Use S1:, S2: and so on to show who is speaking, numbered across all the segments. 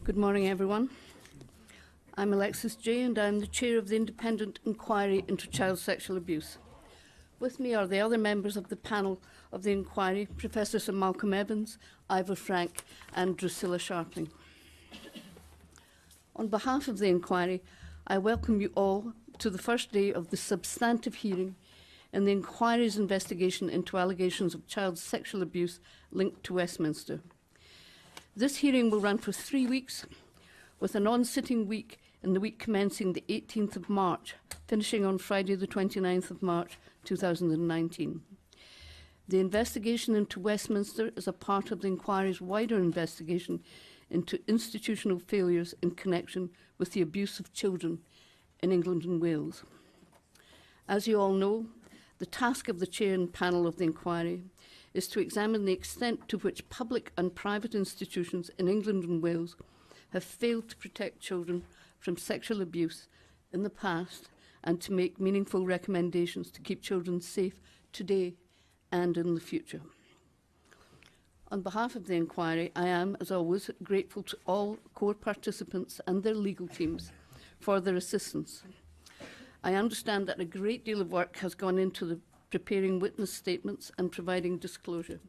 S1: Good morning, everyone. I'm Alexis Jay, and I'm the chair of the Independent Inquiry into Child Sexual Abuse. With me are the other members of the panel of the inquiry, Professor Sir Malcolm Evans, Ivor Frank, and Drusilla Sharpling. On behalf of the inquiry, I welcome you all to the first day of the substantive hearing in the inquiry's investigation into allegations of child sexual abuse linked to Westminster. This hearing will run for 3 weeks, with a non-sitting week in the week commencing the 18th of March, finishing on Friday the 29th of March 2019. The investigation into Westminster is a part of the inquiry's wider investigation into institutional failures in connection with the abuse of children in England and Wales. As you all know, the task of the chair and panel of the inquiry is to examine the extent to which public and private institutions in England and Wales have failed to protect children from sexual abuse in the past and to make meaningful recommendations to keep children safe today and in the future. On behalf of the inquiry, I am, as always, grateful to all core participants and their legal teams for their assistance. I understand that a great deal of work has gone into preparing witness statements and providing disclosure.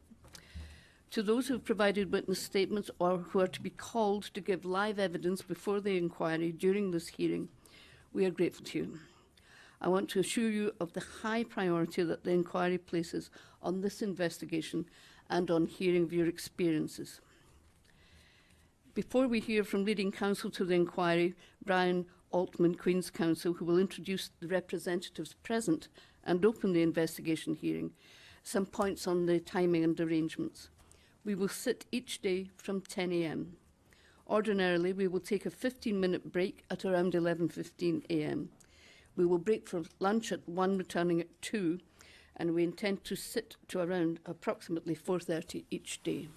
S1: To those who have provided witness statements or who are to be called to give live evidence before the inquiry during this hearing, we are grateful to you. I want to assure you of the high priority that the inquiry places on this investigation and on hearing of your experiences. Before we hear from leading counsel to the inquiry, Brian Altman, Queen's Counsel, who will introduce the representatives present and open the investigation hearing, some points on the timing and arrangements. We will sit each day from 10 a.m. Ordinarily, we will take a 15-minute break at around 11:15 a.m. We will break for lunch at 1, returning at 2, and we intend to sit to around approximately 4:30 each day.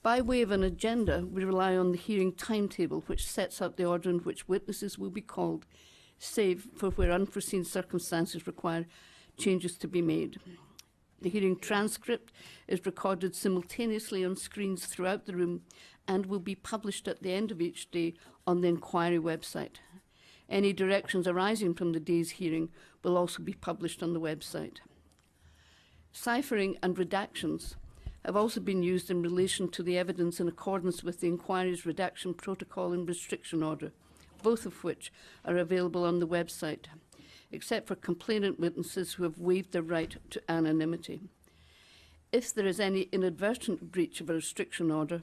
S1: By way of an agenda, we rely on the hearing timetable, which sets out the order in which witnesses will be called, save for where unforeseen circumstances require changes to be made. The hearing transcript is recorded simultaneously on screens throughout the room and will be published at the end of each day on the inquiry website. Any directions arising from the day's hearing will also be published on the website. Ciphering and redactions have also been used in relation to the evidence in accordance with the inquiry's redaction protocol and restriction order, both of which are available on the website, except for complainant witnesses who have waived their right to anonymity. If there is any inadvertent breach of a restriction order,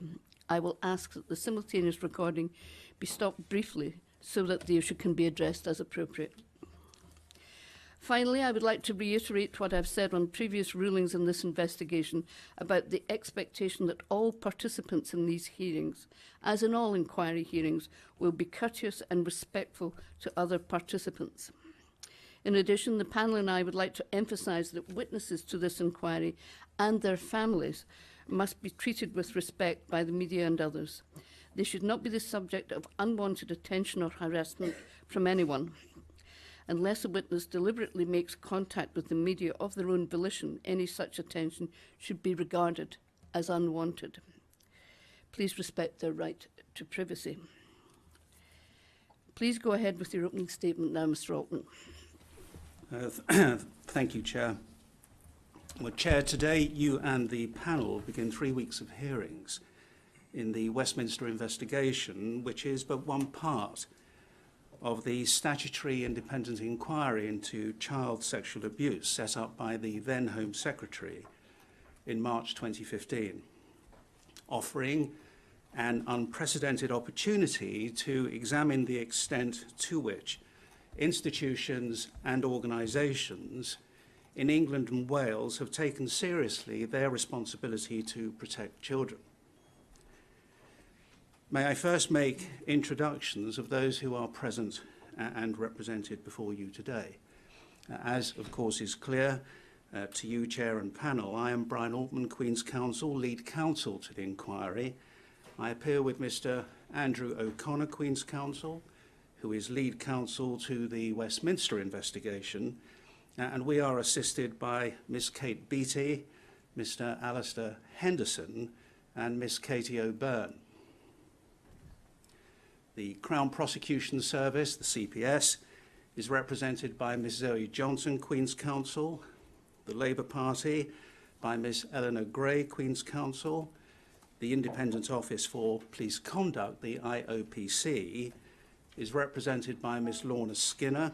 S1: I will ask that the simultaneous recording be stopped briefly so that the issue can be addressed as appropriate. Finally, I would like to reiterate what I've said on previous rulings in this investigation about the expectation that all participants in these hearings, as in all inquiry hearings, will be courteous and respectful to other participants. In addition, the panel and I would like to emphasise that witnesses to this inquiry and their families must be treated with respect by the media and others. They should not be the subject of unwanted attention or harassment from anyone. Unless a witness deliberately makes contact with the media of their own volition, any such attention should be regarded as unwanted. Please respect their right to privacy. Please go ahead with your opening statement now, Mr. Altman.
S2: Thank you, Chair. Well, Chair, today you and the panel begin 3 weeks of hearings in the Westminster investigation, which is but one part of the statutory independent inquiry into child sexual abuse set up by the then Home Secretary in March 2015, offering an unprecedented opportunity to examine the extent to which institutions and organisations in England and Wales have taken seriously their responsibility to protect children. May I first make introductions of those who are present and represented before you today. As, of course, is clear to you, Chair and panel, I am Brian Altman, Queen's Counsel, lead counsel to the inquiry. I appear with Mr. Andrew O'Connor, Queen's Counsel, who is lead counsel to the Westminster investigation, and we are assisted by Miss Kate Beattie, Mr. Alistair Henderson, and Miss Katie O'Byrne. The Crown Prosecution Service, the CPS, is represented by Ms. Zoe Johnson, Queen's Counsel. The Labour Party by Ms. Eleanor Gray, Queen's Counsel. The Independent Office for Police Conduct, the IOPC, is represented by Ms. Lorna Skinner.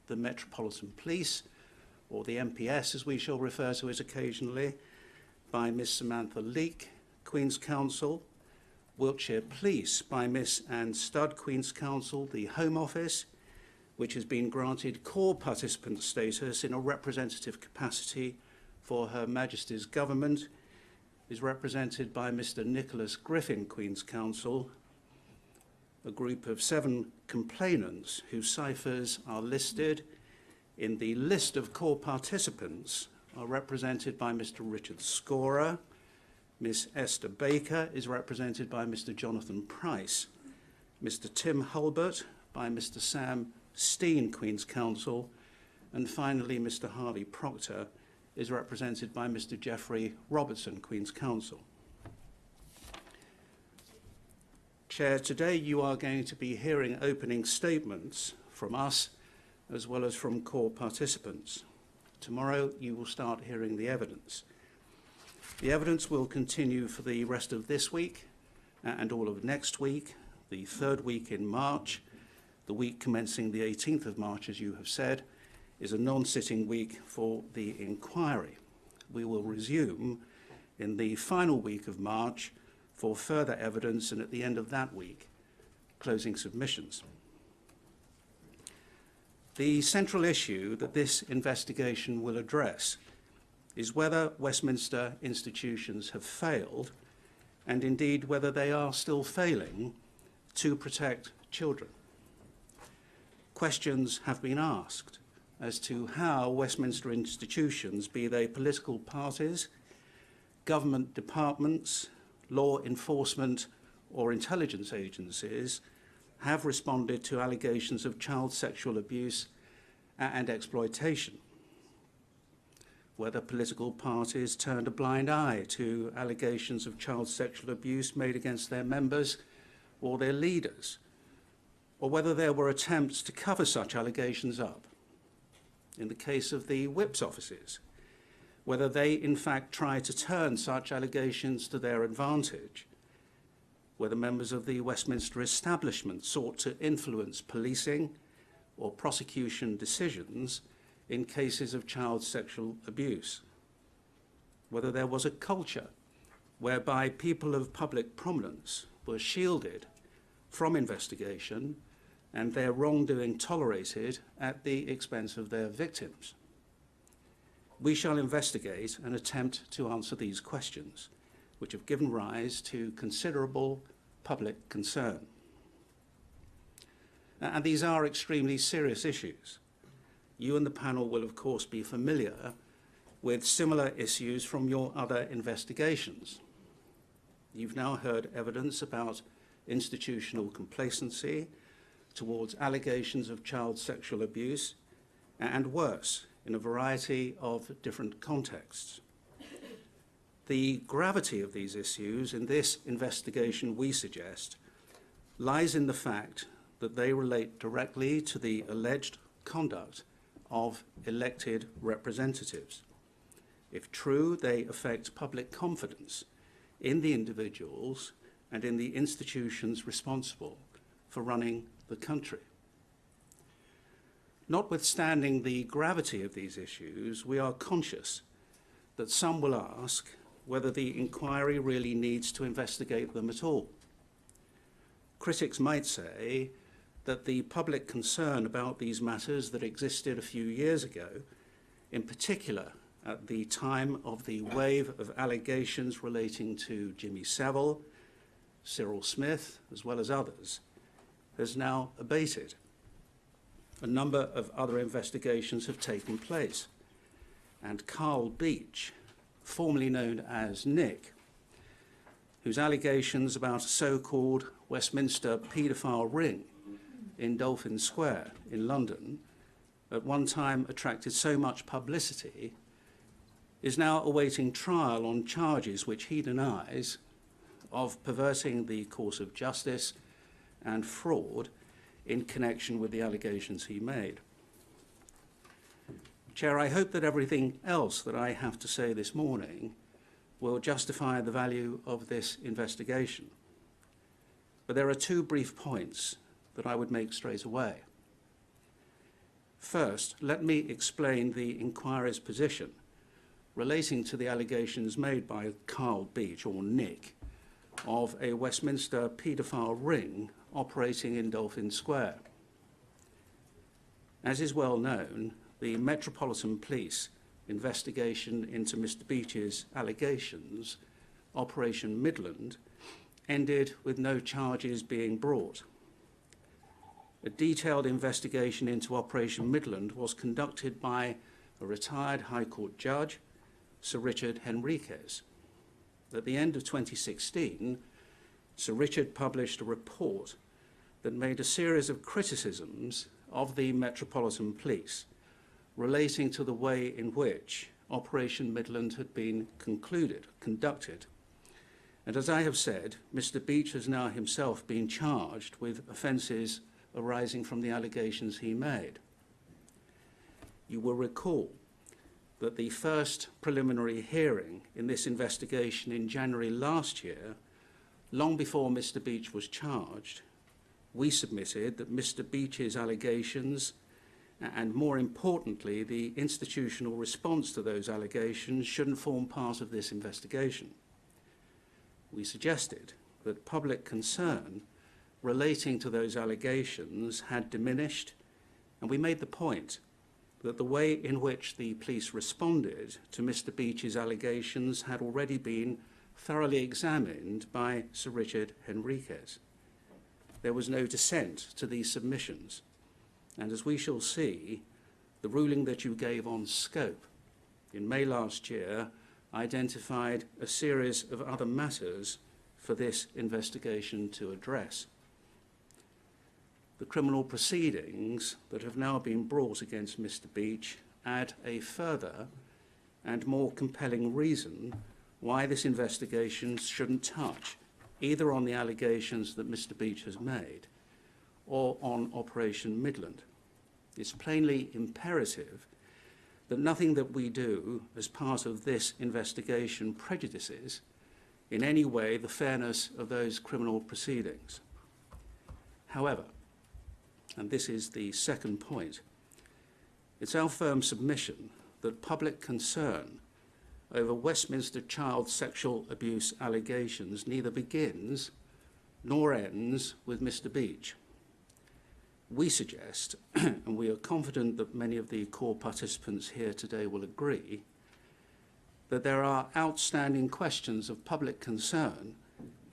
S2: The Metropolitan Police, or the MPS as we shall refer to it occasionally, by Ms. Samantha Leake, Queen's Counsel. Wiltshire Police by Miss Anne Studd, Queen's Counsel. The Home Office, which has been granted core participant status in a representative capacity for Her Majesty's Government, is represented by Mr. Nicholas Griffin, Queen's Counsel. A group of 7 complainants whose ciphers are listed in the list of core participants are represented by Mr. Richard Scorer. Miss Esther Baker is represented by Mr. Jonathan Price. Mr. Tim Hulbert by Mr. Sam Steen, Queen's Counsel. And finally, Mr. Harvey Proctor is represented by Mr. Geoffrey Robertson, Queen's Counsel. Chair, today you are going to be hearing opening statements from us as well as from core participants. Tomorrow you will start hearing the evidence. The evidence will continue for the rest of this week and all of next week, the 3rd week in March. The week commencing the 18th of March, as you have said, is a non-sitting week for the inquiry. We will resume in the final week of March for further evidence, and at the end of that week, closing submissions. The central issue that this investigation will address is whether Westminster institutions have failed, and indeed whether they are still failing, to protect children. Questions have been asked as to how Westminster institutions, be they political parties, government departments, law enforcement or intelligence agencies, have responded to allegations of child sexual abuse and exploitation. Whether political parties turned a blind eye to allegations of child sexual abuse made against their members or their leaders, or whether there were attempts to cover such allegations up. In the case of the whips offices, whether they in fact tried to turn such allegations to their advantage, whether members of the Westminster establishment sought to influence policing or prosecution decisions in cases of child sexual abuse, whether there was a culture whereby people of public prominence were shielded from investigation and their wrongdoing tolerated at the expense of their victims. We shall investigate and attempt to answer these questions, which have given rise to considerable public concern. And these are extremely serious issues. You and the panel will, of course, be familiar with similar issues from your other investigations. You've now heard evidence about institutional complacency towards allegations of child sexual abuse, and worse, in a variety of different contexts. The gravity of these issues in this investigation, we suggest, lies in the fact that they relate directly to the alleged conduct of elected representatives. If true, they affect public confidence in the individuals and in the institutions responsible for running the country. Notwithstanding the gravity of these issues, we are conscious that some will ask whether the inquiry really needs to investigate them at all. Critics might say that the public concern about these matters that existed a few years ago, in particular at the time of the wave of allegations relating to Jimmy Savile, Cyril Smith, as well as others, has now abated. A number of other investigations have taken place, and Carl Beach, formerly known as Nick, whose allegations about a so-called Westminster paedophile ring in Dolphin Square in London at one time attracted so much publicity, is now awaiting trial on charges which he denies of perverting the course of justice and fraud in connection with the allegations he made. Chair, I hope that everything else that I have to say this morning will justify the value of this investigation. But there are two brief points that I would make straight away. First, let me explain the inquiry's position relating to the allegations made by Carl Beach, or Nick, of a Westminster paedophile ring operating in Dolphin Square. As is well known, the Metropolitan Police investigation into Mr. Beach's allegations, Operation Midland, ended with no charges being brought. A detailed investigation into Operation Midland was conducted by a retired High Court judge, Sir Richard Henriques. At the end of 2016, Sir Richard published a report that made a series of criticisms of the Metropolitan Police relating to the way in which Operation Midland had been conducted. And as I have said, Mr. Beach has now himself been charged with offences arising from the allegations he made. You will recall that the first preliminary hearing in this investigation in January last year, long before Mr. Beach was charged, we submitted that Mr. Beach's allegations, and more importantly, the institutional response to those allegations, shouldn't form part of this investigation. We suggested that public concern relating to those allegations had diminished, and we made the point that the way in which the police responded to Mr. Beach's allegations had already been thoroughly examined by Sir Richard Henriques. There was no dissent to these submissions, and as we shall see, the ruling that you gave on scope in May last year identified a series of other matters for this investigation to address. The criminal proceedings that have now been brought against Mr. Beach add a further and more compelling reason why this investigation shouldn't touch either on the allegations that Mr. Beach has made or on Operation Midland. It's plainly imperative that nothing that we do as part of this investigation prejudices in any way the fairness of those criminal proceedings. However, and this is the second point, it's our firm submission that public concern over Westminster child sexual abuse allegations neither begins nor ends with Mr. Beach. We suggest, and we are confident that many of the core participants here today will agree, that there are outstanding questions of public concern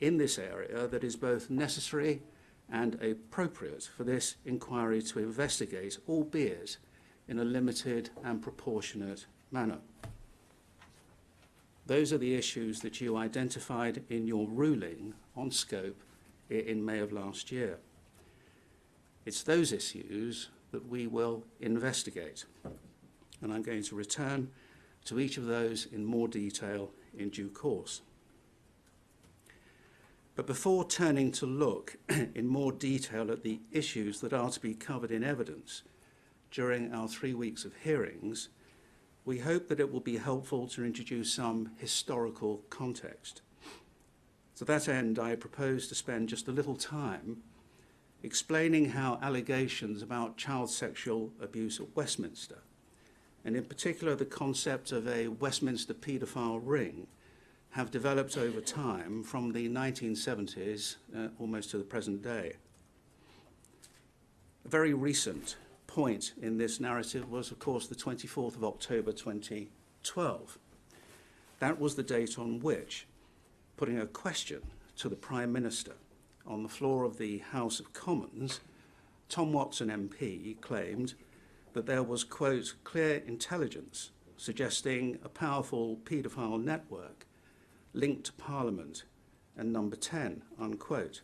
S2: in this area that is both necessary and appropriate for this inquiry to investigate, albeit in a limited and proportionate manner. Those are the issues that you identified in your ruling on scope in May of last year. It's those issues that we will investigate, and I'm going to return to each of those in more detail in due course. But before turning to look in more detail at the issues that are to be covered in evidence during our 3 weeks of hearings, we hope that it will be helpful to introduce some historical context. To that end, I propose to spend just a little time explaining how allegations about child sexual abuse at Westminster, and in particular the concept of a Westminster paedophile ring, have developed over time from the 1970s almost to the present day. A very recent point in this narrative was, of course, the 24th of October 2012. That was the date on which, putting a question to the Prime Minister on the floor of the House of Commons, Tom Watson MP claimed that there was, quote, clear intelligence suggesting a powerful paedophile network linked to Parliament and Number 10, unquote.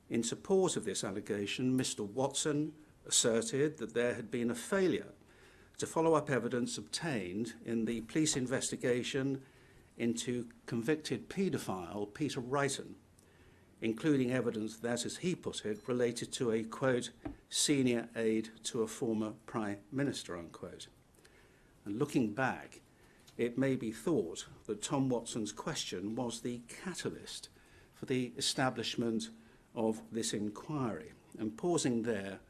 S2: In support of this allegation, Mr. Watson asserted that there had been a failure to follow up evidence obtained in the police investigation into convicted paedophile Peter Wrighton including evidence that, as he put it, related to a, quote, senior aide to a former Prime Minister, unquote. And looking back, it may be thought that Tom Watson's question was the catalyst for the establishment of this inquiry. And pausing there,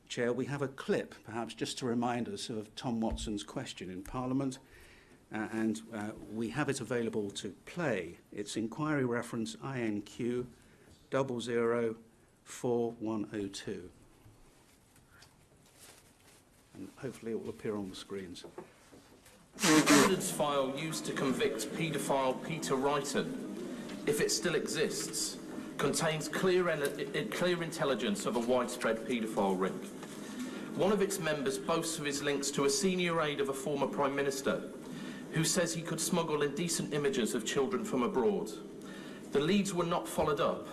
S2: Chair, we have a clip, perhaps just to remind us of Tom Watson's question in Parliament, and we have it available to play. It's inquiry reference INQ 004102. And hopefully it will appear on the screens.
S3: The evidence file used to convict paedophile Peter Wrighton, if it still exists, contains clear intelligence of a widespread paedophile ring. One of its members boasts of his links to a senior aide of a former Prime Minister, who says he could smuggle indecent images of children from abroad. The leads were not followed up,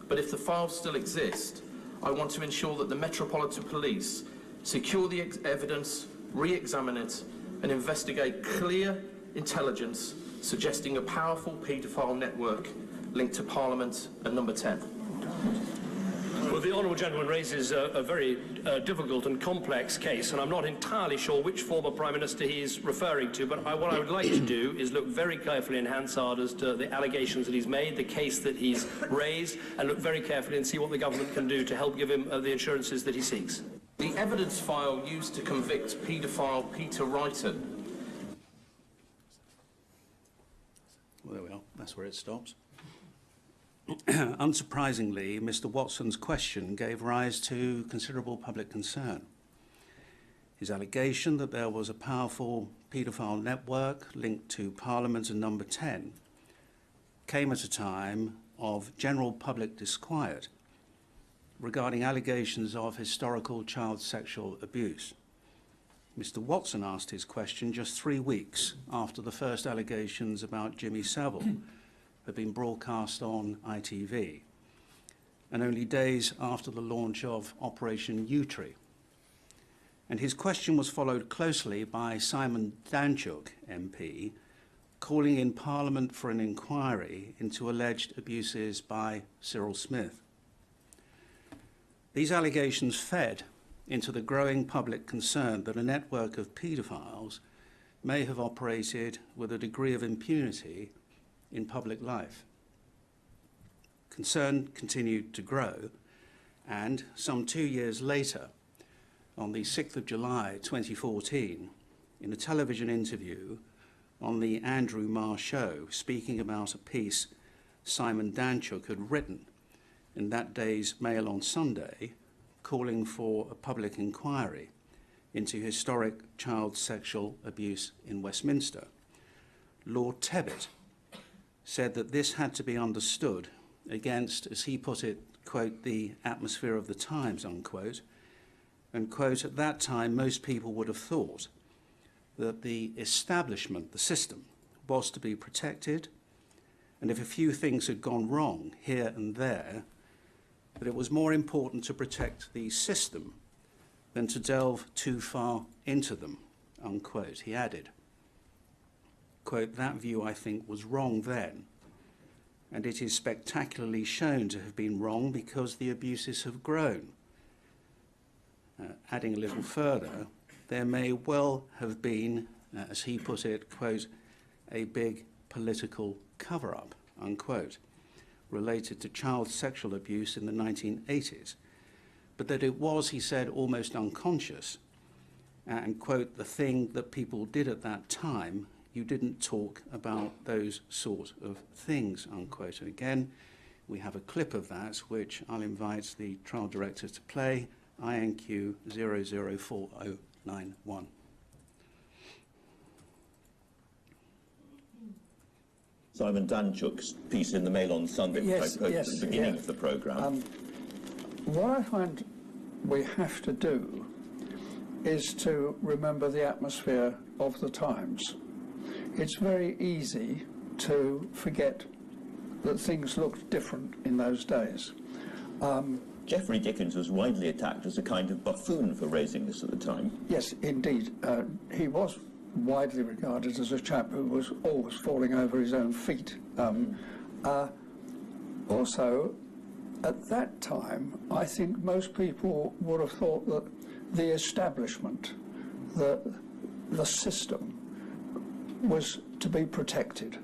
S3: but if the files still exist, I want to ensure that the Metropolitan Police secure the evidence, re-examine it, and investigate clear intelligence suggesting a powerful paedophile network linked to Parliament and Number 10.
S4: Well, the honourable gentleman raises a very difficult and complex case, and I'm not entirely sure which former Prime Minister he is referring to, but what I would like to do is look very carefully in Hansard as to the allegations that he's made, the case that he's raised, and look very carefully and see what the government can do to help give him the assurances that he seeks.
S3: The evidence file used to convict paedophile Peter Wrighton.
S2: Well, there we are. That's where it stops. Unsurprisingly, Mr. Watson's question gave rise to considerable public concern. His allegation that there was a powerful paedophile network linked to Parliament and Number 10 came at a time of general public disquiet regarding allegations of historical child sexual abuse. Mr. Watson asked his question just 3 weeks after the first allegations about Jimmy Savile had been broadcast on ITV, and only days after the launch of Operation Yewtree. And his question was followed closely by Simon Danczuk, MP, calling in Parliament for an inquiry into alleged abuses by Cyril Smith. These allegations fed into the growing public concern that a network of paedophiles may have operated with a degree of impunity in public life. Concern continued to grow, and some 2 years later, on the 6th of July 2014, in a television interview on the Andrew Marr Show, speaking about a piece Simon Danczuk had written in that day's Mail on Sunday, calling for a public inquiry into historic child sexual abuse in Westminster, Lord Tebbit said that this had to be understood against, as he put it, quote, the atmosphere of the times, unquote, and, quote, at that time most people would have thought that the establishment, the system, was to be protected, and if a few things had gone wrong here and there, that it was more important to protect the system than to delve too far into them, unquote. He added, quote, that view, I think, was wrong then, and it is spectacularly shown to have been wrong because the abuses have grown. Adding a little further, there may well have been, as he put it, quote, a big political cover-up, unquote, related to child sexual abuse in the 1980s, but that it was, he said, almost unconscious, and, quote, the thing that people did at that time, you didn't talk about those sort of things, unquote. And again, we have a clip of that, which I'll invite the trial director to play, INQ 004091.
S5: Simon Danczuk's piece in the Mail on Sunday, which I posted at the beginning of the programme.
S6: What I find we have to do is to remember the atmosphere of the times. It's very easy to forget that things looked different in those days.
S5: Geoffrey Dickens was widely attacked as a kind of buffoon for raising this at the time.
S6: Yes, indeed. He was widely regarded as a chap who was always falling over his own feet. Also, at that time, I think most people would have thought that the establishment, the system, was to be protected.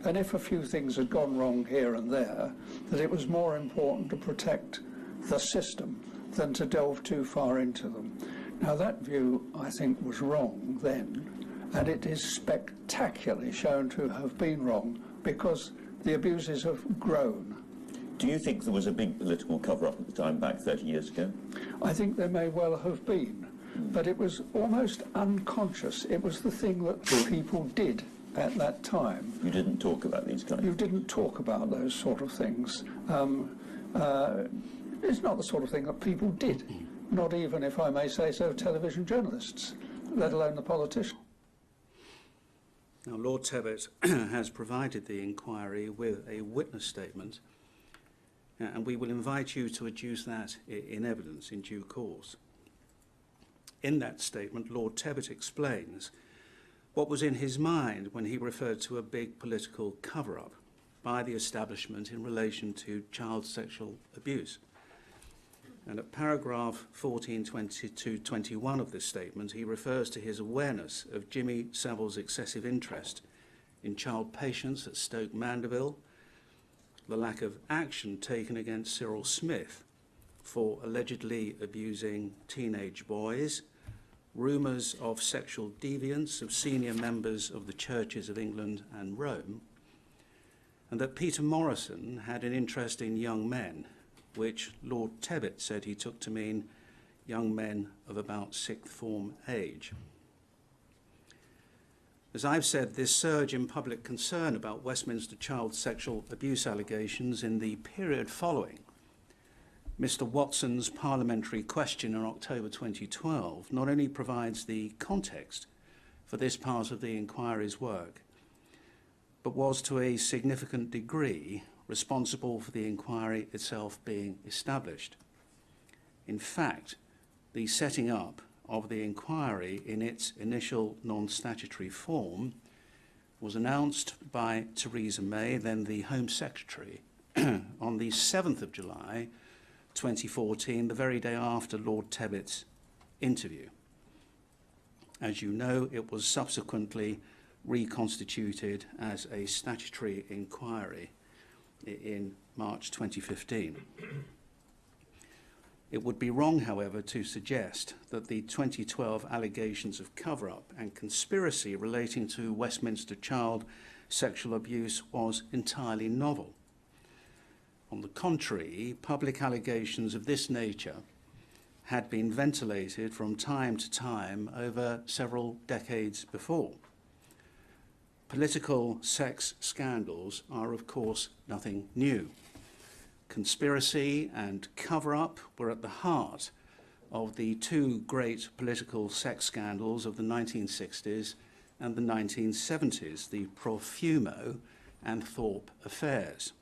S6: And if a few things had gone wrong here and there, that it was more important to protect the system than to delve too far into them. Now that view, I think, was wrong then, and it is spectacularly shown to have been wrong because the abuses have grown.
S5: Do you think there was a big political cover-up at the time, back 30 years ago?
S6: I think there may well have been, but it was almost unconscious. It was the thing that people did at that time.
S5: You didn't talk about these kinds of
S6: You didn't talk about those sort of things. It's not the sort of thing that people did, not even, if I may say so, television journalists, let alone the politicians.
S2: Now, Lord Tebbit has provided the inquiry with a witness statement, and we will invite you to adduce that in evidence in due course. In that statement, Lord Tebbit explains what was in his mind when he referred to a big political cover-up by the establishment in relation to child sexual abuse. And at paragraph 1422-21 of this statement, he refers to his awareness of Jimmy Savile's excessive interest in child patients at Stoke Mandeville, the lack of action taken against Cyril Smith for allegedly abusing teenage boys, rumours of sexual deviance of senior members of the churches of England and Rome, and that Peter Morrison had an interest in young men, which Lord Tebbit said he took to mean young men of about sixth form age. As I've said, this surge in public concern about Westminster child sexual abuse allegations in the period following Mr. Watson's parliamentary question in October 2012 not only provides the context for this part of the inquiry's work, but was to a significant degree responsible for the inquiry itself being established. In fact, the setting up of the inquiry in its initial non-statutory form was announced by Theresa May, then the Home Secretary, on the 7th of July 2014, the very day after Lord Tebbit's interview. As you know, it was subsequently reconstituted as a statutory inquiry in March 2015. It would be wrong, however, to suggest that the 2012 allegations of cover-up and conspiracy relating to Westminster child sexual abuse was entirely novel. On the contrary, public allegations of this nature had been ventilated from time to time over several decades before. Political sex scandals are, of course, nothing new. Conspiracy and cover-up were at the heart of the two great political sex scandals of the 1960s and the 1970s, the Profumo and Thorpe affairs.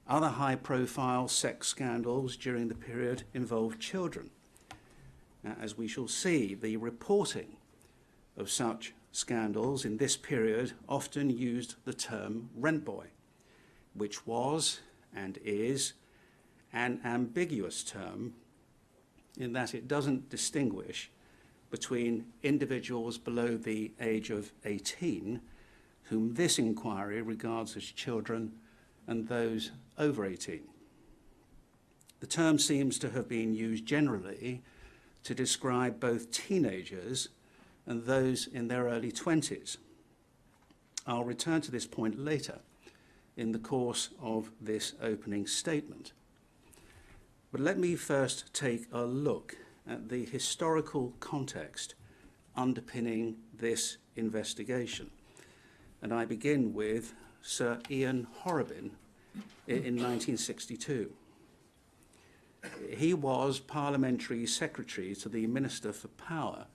S2: Other high-profile sex scandals during the period involved children. As we shall see, the reporting of such scandals in this period often used the term rent boy, which was and is an ambiguous term in that it doesn't distinguish between individuals below the age of 18, whom this inquiry regards as children, and those over 18. The term seems to have been used generally to describe both teenagers and those in their early 20s. I'll return to this point later in the course of this opening statement. But let me first take a look at the historical context underpinning this investigation. And I begin with Sir Ian Horrobin in 1962. He was Parliamentary Secretary to the Minister for Power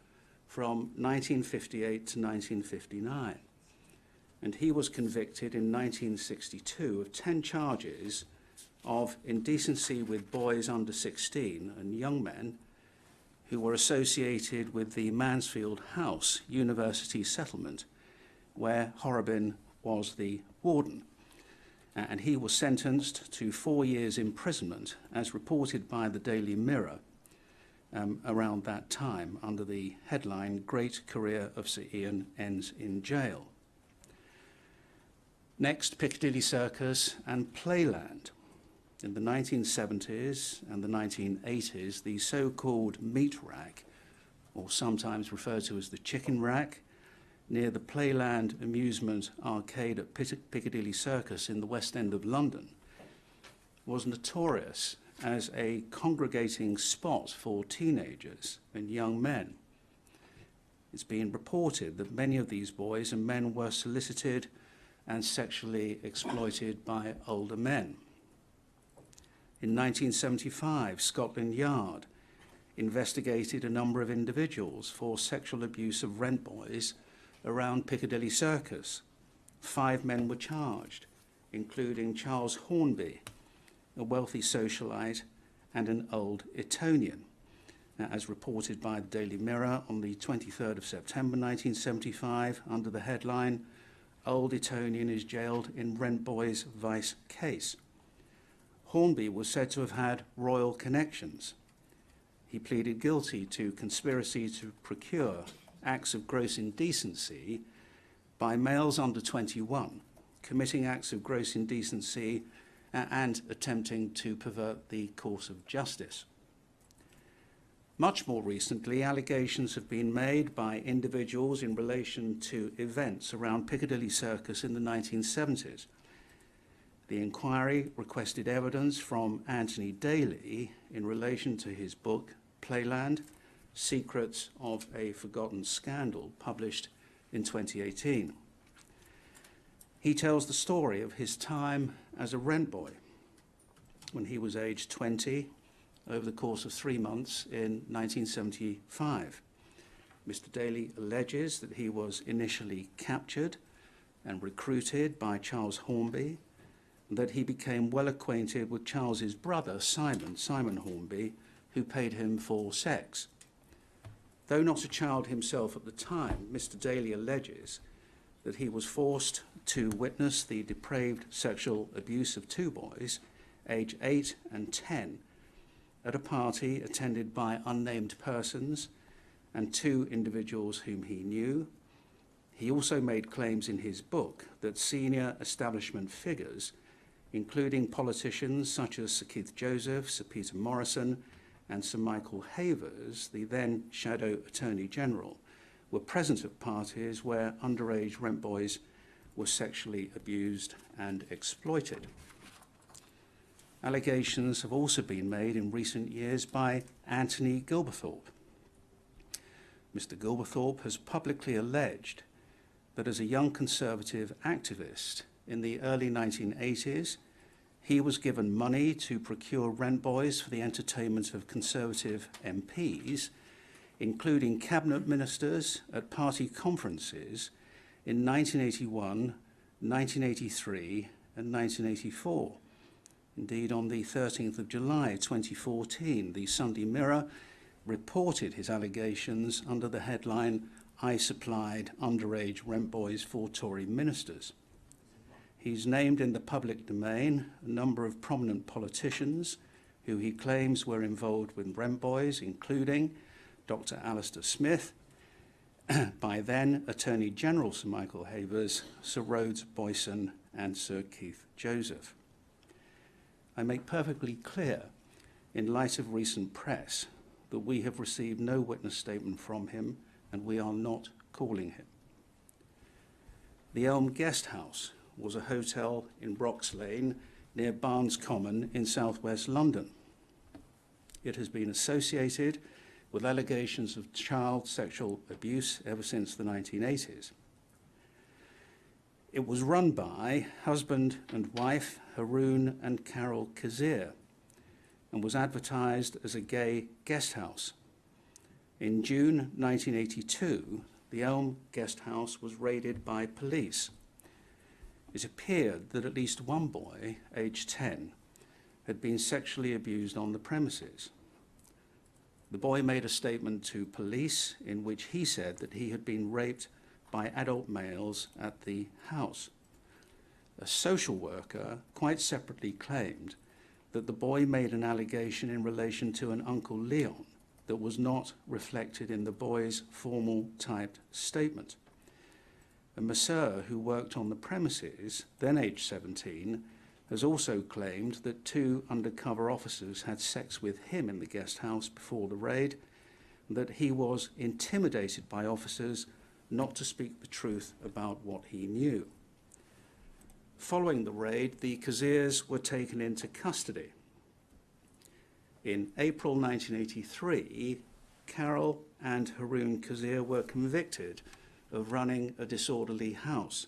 S2: from 1958 to 1959. And he was convicted in 1962 of 10 charges of indecency with boys under 16 and young men who were associated with the Mansfield House University settlement, where Horrobin was the warden. and he was sentenced to 4 years imprisonment, as reported by the Daily Mirror around that time, under the headline, "Great Career of Sir Ian Ends in Jail." Next, Piccadilly Circus and Playland. In the 1970s and the 1980s, the so-called meat rack, or sometimes referred to as the chicken rack, near the Playland amusement arcade at Piccadilly Circus in the West End of London, was notorious as a congregating spot for teenagers and young men. It's been reported that many of these boys and men were solicited and sexually exploited by older men. In 1975, Scotland Yard investigated a number of individuals for sexual abuse of rent boys around Piccadilly Circus. 5 men were charged, including Charles Hornby, a wealthy socialite and an old Etonian, as reported by the Daily Mirror on the 23rd of September 1975 under the headline, "Old Etonian is jailed in rent boys vice case." Hornby was said to have had royal connections. He pleaded guilty to conspiracy to procure acts of gross indecency by males under 21, committing acts of gross indecency and attempting to pervert the course of justice. Much more recently, allegations have been made by individuals in relation to events around Piccadilly Circus in the 1970s. The inquiry requested evidence from Anthony Daly in relation to his book, Playland, Secrets of a Forgotten Scandal, published in 2018. He tells the story of his time as a rent boy when he was aged 20 over the course of 3 months in 1975. Mr. Daly alleges that he was initially captured and recruited by Charles Hornby, and that he became well acquainted with Charles's brother, Simon Hornby, who paid him for sex. Though not a child himself at the time, Mr. Daly alleges that he was forced to witness the depraved sexual abuse of 2 boys, aged 8 and 10, at a party attended by unnamed persons and 2 individuals whom he knew. He also made claims in his book that senior establishment figures, including politicians such as Sir Keith Joseph, Sir Peter Morrison, and Sir Michael Havers, the then Shadow Attorney General, were present at parties where underage rent boys were sexually abused and exploited. Allegations have also been made in recent years by Anthony Gilberthorpe. Mr. Gilberthorpe has publicly alleged that as a young Conservative activist in the early 1980s, he was given money to procure rent boys for the entertainment of Conservative MPs, including cabinet ministers at party conferences in 1981, 1983 and 1984. Indeed, on the 13th of July 2014, the Sunday Mirror reported his allegations under the headline, "I supplied underage rent boys for Tory ministers." He's named in the public domain a number of prominent politicians who he claims were involved with rent boys, including Dr. Alistair Smith, by then Attorney General Sir Michael Havers, Sir Rhodes Boyson and Sir Keith Joseph. I make perfectly clear, in light of recent press, that we have received no witness statement from him and we are not calling him. The Elm Guest House was a hotel in Brox Lane near Barnes Common in southwest London. It has been associated with allegations of child sexual abuse ever since the 1980s. It was run by husband and wife Haroon and Carol Kazir and was advertised as a gay guest house. In June 1982, the Elm Guest House was raided by police. It appeared that at least 1 boy, aged 10, had been sexually abused on the premises. The boy made a statement to police in which he said that he had been raped by adult males at the house. A social worker quite separately claimed that the boy made an allegation in relation to an Uncle Leon that was not reflected in the boy's formal typed statement. A masseur who worked on the premises, then aged 17, has also claimed that 2 undercover officers had sex with him in the guest house before the raid, and that he was intimidated by officers not to speak the truth about what he knew. Following the raid, the Kazirs were taken into custody. In April 1983, Carol and Haroon Kazir were convicted of running a disorderly house.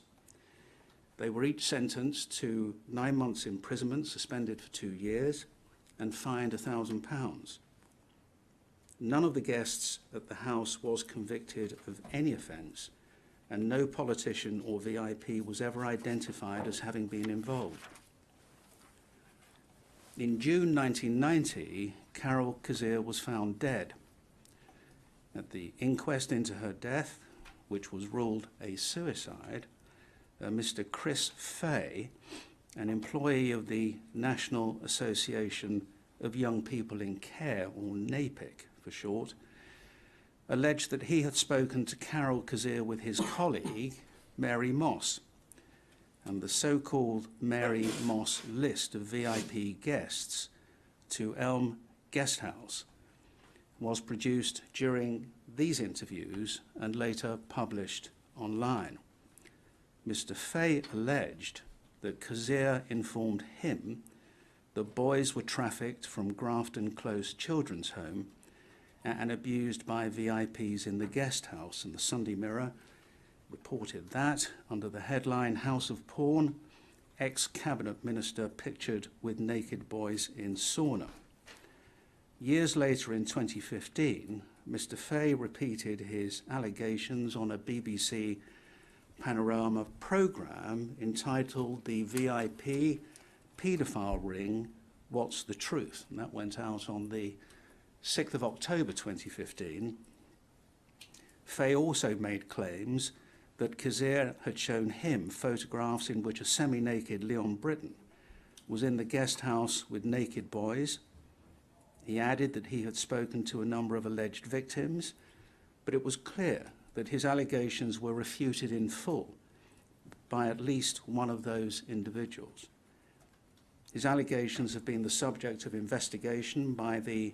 S2: They were each sentenced to 9 months imprisonment, suspended for 2 years, and fined £1,000. None of the guests at the house was convicted of any offence, and no politician or VIP was ever identified as having been involved. In June 1990, Carol Kazir was found dead. At the inquest into her death, which was ruled a suicide, Mr. Chris Fay, an employee of the National Association of Young People in Care, or NAPIC for short, alleged that he had spoken to Carol Kazir with his colleague, Mary Moss, and the so-called Mary Moss list of VIP guests to Elm Guest House was produced during these interviews and later published online. Mr. Fay alleged that Kazir informed him that boys were trafficked from Grafton Close Children's Home and abused by VIPs in the guest house, and the Sunday Mirror reported that, under the headline House of Porn, ex-cabinet minister pictured with naked boys in sauna. Years later, in 2015, Mr. Fay repeated his allegations on a BBC Panorama programme entitled The VIP Pedophile Ring, What's the Truth? And that went out on the 6th of October 2015. Fay also made claims that Kazir had shown him photographs in which a semi-naked Leon Britton was in the guest house with naked boys. He added that he had spoken to a number of alleged victims, but it was clear that his allegations were refuted in full by at least one of those individuals. His allegations have been the subject of investigation by the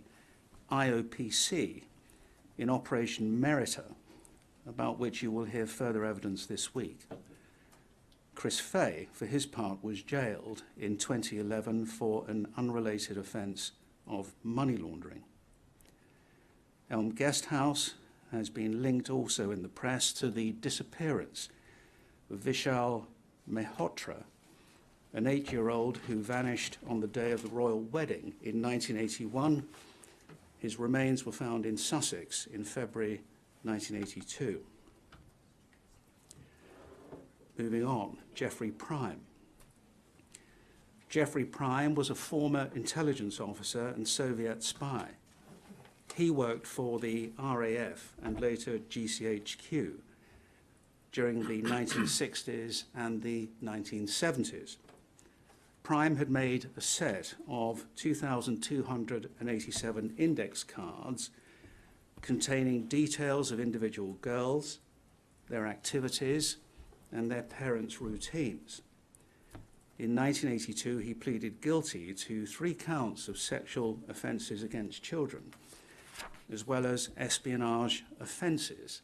S2: IOPC in Operation Merita, about which you will hear further evidence this week. Chris Fay, for his part, was jailed in 2011 for an unrelated offence of money laundering. Elm Guest House has been linked also in the press to the disappearance of Vishal Mehrotra, an 8-year-old who vanished on the day of the royal wedding in 1981. His remains were found in Sussex in February 1982. Moving on, Geoffrey Prime. Geoffrey Prime was a former intelligence officer and Soviet spy. He worked for the RAF and later GCHQ during the 1960s and the 1970s. Prime had made a set of 2,287 index cards containing details of individual girls, their activities, and their parents' routines. In 1982, he pleaded guilty to 3 counts of sexual offences against children, as well as espionage offences.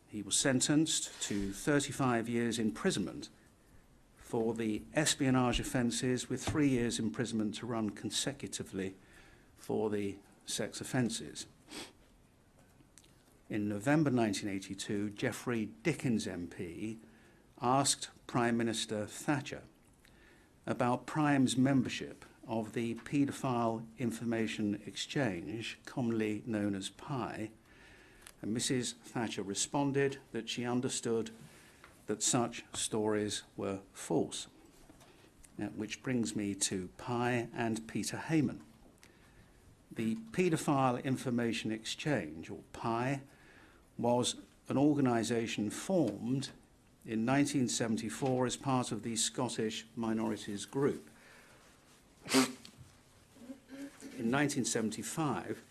S2: He was sentenced to 35 years imprisonment for the espionage offences, with 3 years imprisonment to run consecutively for the sex offences. In November 1982, Geoffrey Dickens MP asked Prime Minister Thatcher about Prime's membership of the Pedophile Information Exchange, commonly known as PI, and Mrs. Thatcher responded that she understood that such stories were false. Which brings me to PI and Peter Heyman. The Pedophile Information Exchange, or PI, was an organisation formed in 1974 as part of the Scottish Minorities Group. In 1975,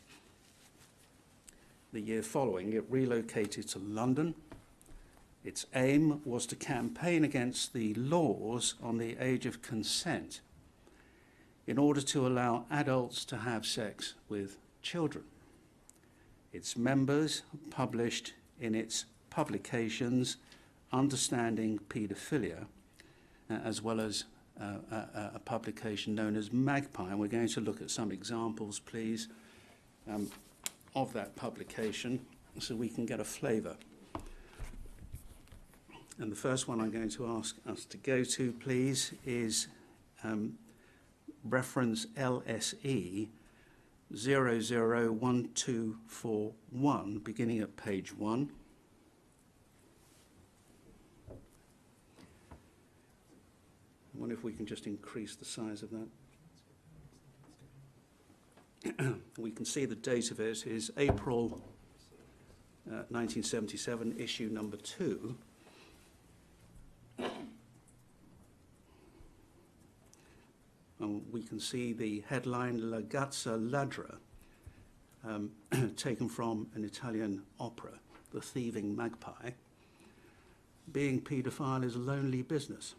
S2: the year following, it relocated to London. Its aim was to campaign against the laws on the age of consent in order to allow adults to have sex with children. Its members published in its publications Understanding Paedophilia, as well as a publication known as Magpie. And we're going to look at some examples, please, of that publication so we can get a flavour. And the first one I'm going to ask us to go to, please, is reference LSE 001241, beginning at page 1. I wonder if we can just increase the size of that. We can see the date of it is April 1977, issue number 2. And we can see the headline, La Gazza Ladra, taken from an Italian opera, The Thieving Magpie. Being paedophile is a lonely business.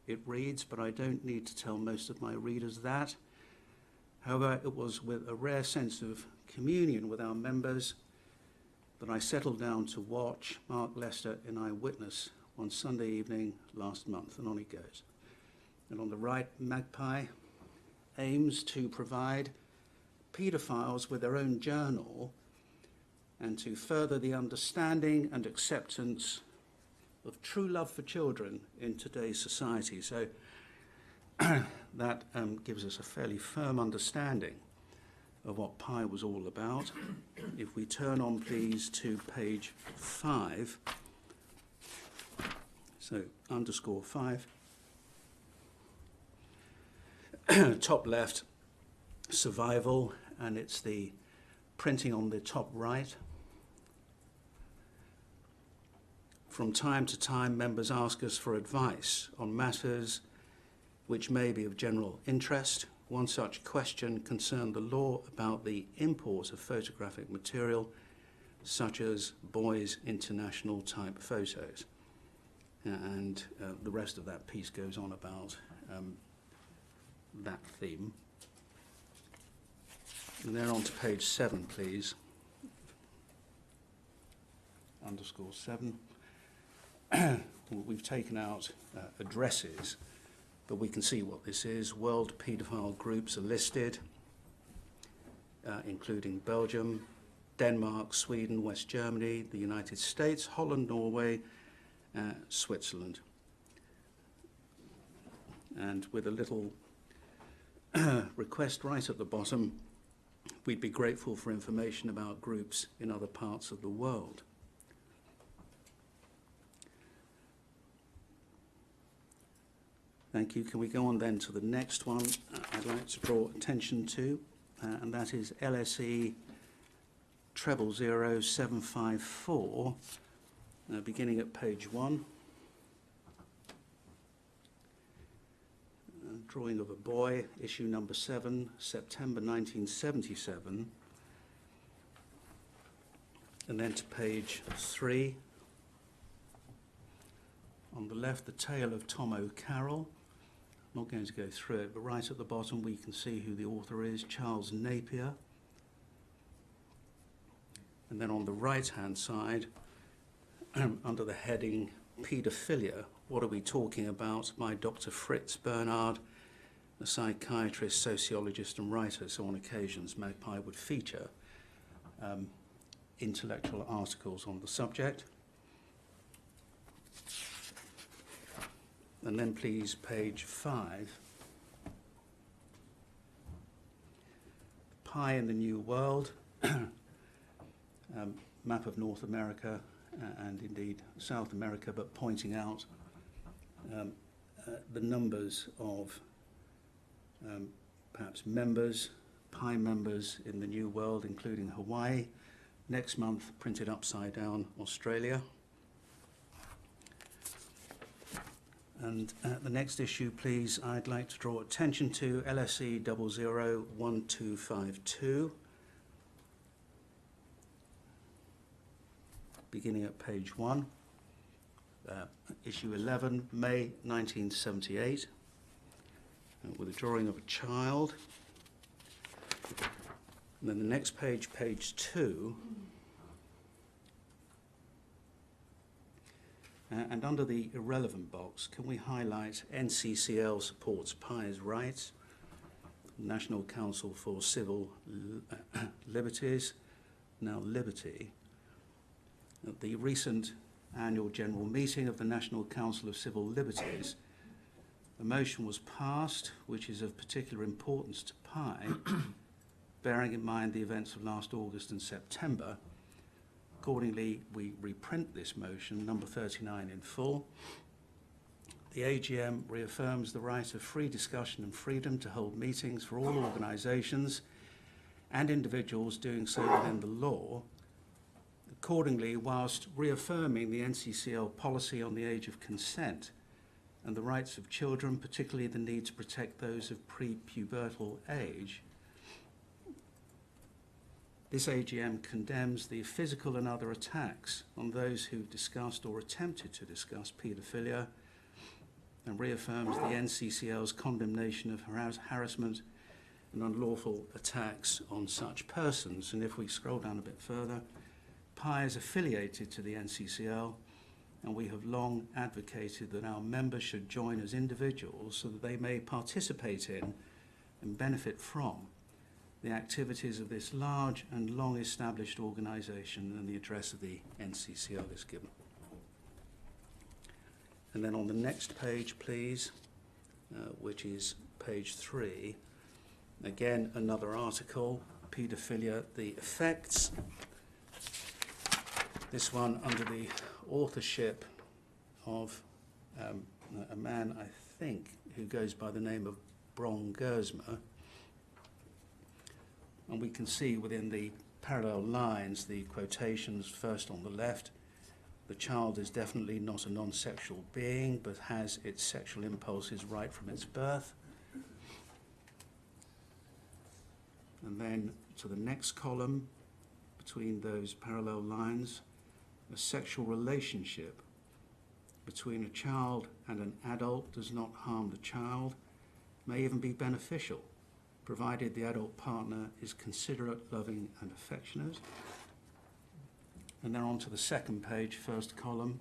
S2: It reads, but I don't need to tell most of my readers that. However, it was with a rare sense of communion with our members that I settled down to watch Mark Lester in Eyewitness one Sunday evening last month, and on it goes. And on the right, Magpie aims to provide paedophiles with their own journal and to further the understanding and acceptance of true love for children in today's society. So that gives us a fairly firm understanding of what Pi was all about. If we turn on, please, to page 5, so _5, top left, survival, and it's the printing on the top right. From time to time, members ask us for advice on matters which may be of general interest. One such question concerned the law about the import of photographic material, such as boys' international type photos. And the rest of that piece goes on about that theme. And then on to page 7, please. _7. We've taken out addresses, but we can see what this is. World paedophile groups are listed, including Belgium, Denmark, Sweden, West Germany, the United States, Holland, Norway, Switzerland. And with a little request right at the bottom, we'd be grateful for information about groups in other parts of the world. Thank you. Can we go on then to the next one I'd like to draw attention to, and that is LSE 000754, beginning at page 1. Drawing of a boy, issue number 7, September 1977. And then to page 3. On the left, the tale of Tom O'Carroll. I'm not going to go through it, but right at the bottom we can see who the author is, Charles Napier. And then on the right-hand side, under the heading Paedophilia, what are we talking about? By Dr. Fritz Bernard, a psychiatrist, sociologist and writer. So on occasions Magpie would feature intellectual articles on the subject. And then please page 5. Pi in the New World, map of North America and indeed South America, but pointing out the numbers of perhaps members, Pi members in the New World, including Hawaii. Next month, printed upside down, Australia. And the next issue, please, I'd like to draw attention to LSE 001252, beginning at page 1, issue 11, May 1978, with a drawing of a child. And then the next page, page 2, and under the irrelevant box, can we highlight NCCL supports PI's rights, National Council for Civil Liberties, now Liberty. At the recent annual general meeting of the National Council of Civil Liberties, a motion was passed which is of particular importance to PI, bearing in mind the events of last August and September. Accordingly, we reprint this motion, number 39, in full. The AGM reaffirms the right of free discussion and freedom to hold meetings for all organisations and individuals doing so within the law. Accordingly, whilst reaffirming the NCCL policy on the age of consent and the rights of children, particularly the need to protect those of pre-pubertal age, this AGM condemns the physical and other attacks on those who discussed or attempted to discuss paedophilia, and reaffirms the NCCL's condemnation of harassment and unlawful attacks on such persons. And if we scroll down a bit further, PI is affiliated to the NCCL, and we have long advocated that our members should join as individuals so that they may participate in and benefit from the activities of this large and long-established organisation, and the address of the NCCL is given. And then on the next page, please, which is page 3, again another article, Paedophilia, the effects. This one under the authorship of a man, I think, who goes by the name of Bron Gersma. And we can see within the parallel lines the quotations first on the left. The child is definitely not a non-sexual being, but has its sexual impulses right from its birth. And then to the next column, between those parallel lines, a sexual relationship between a child and an adult does not harm the child, may even be beneficial, provided the adult partner is considerate, loving, and affectionate. And then on to the second page, first column.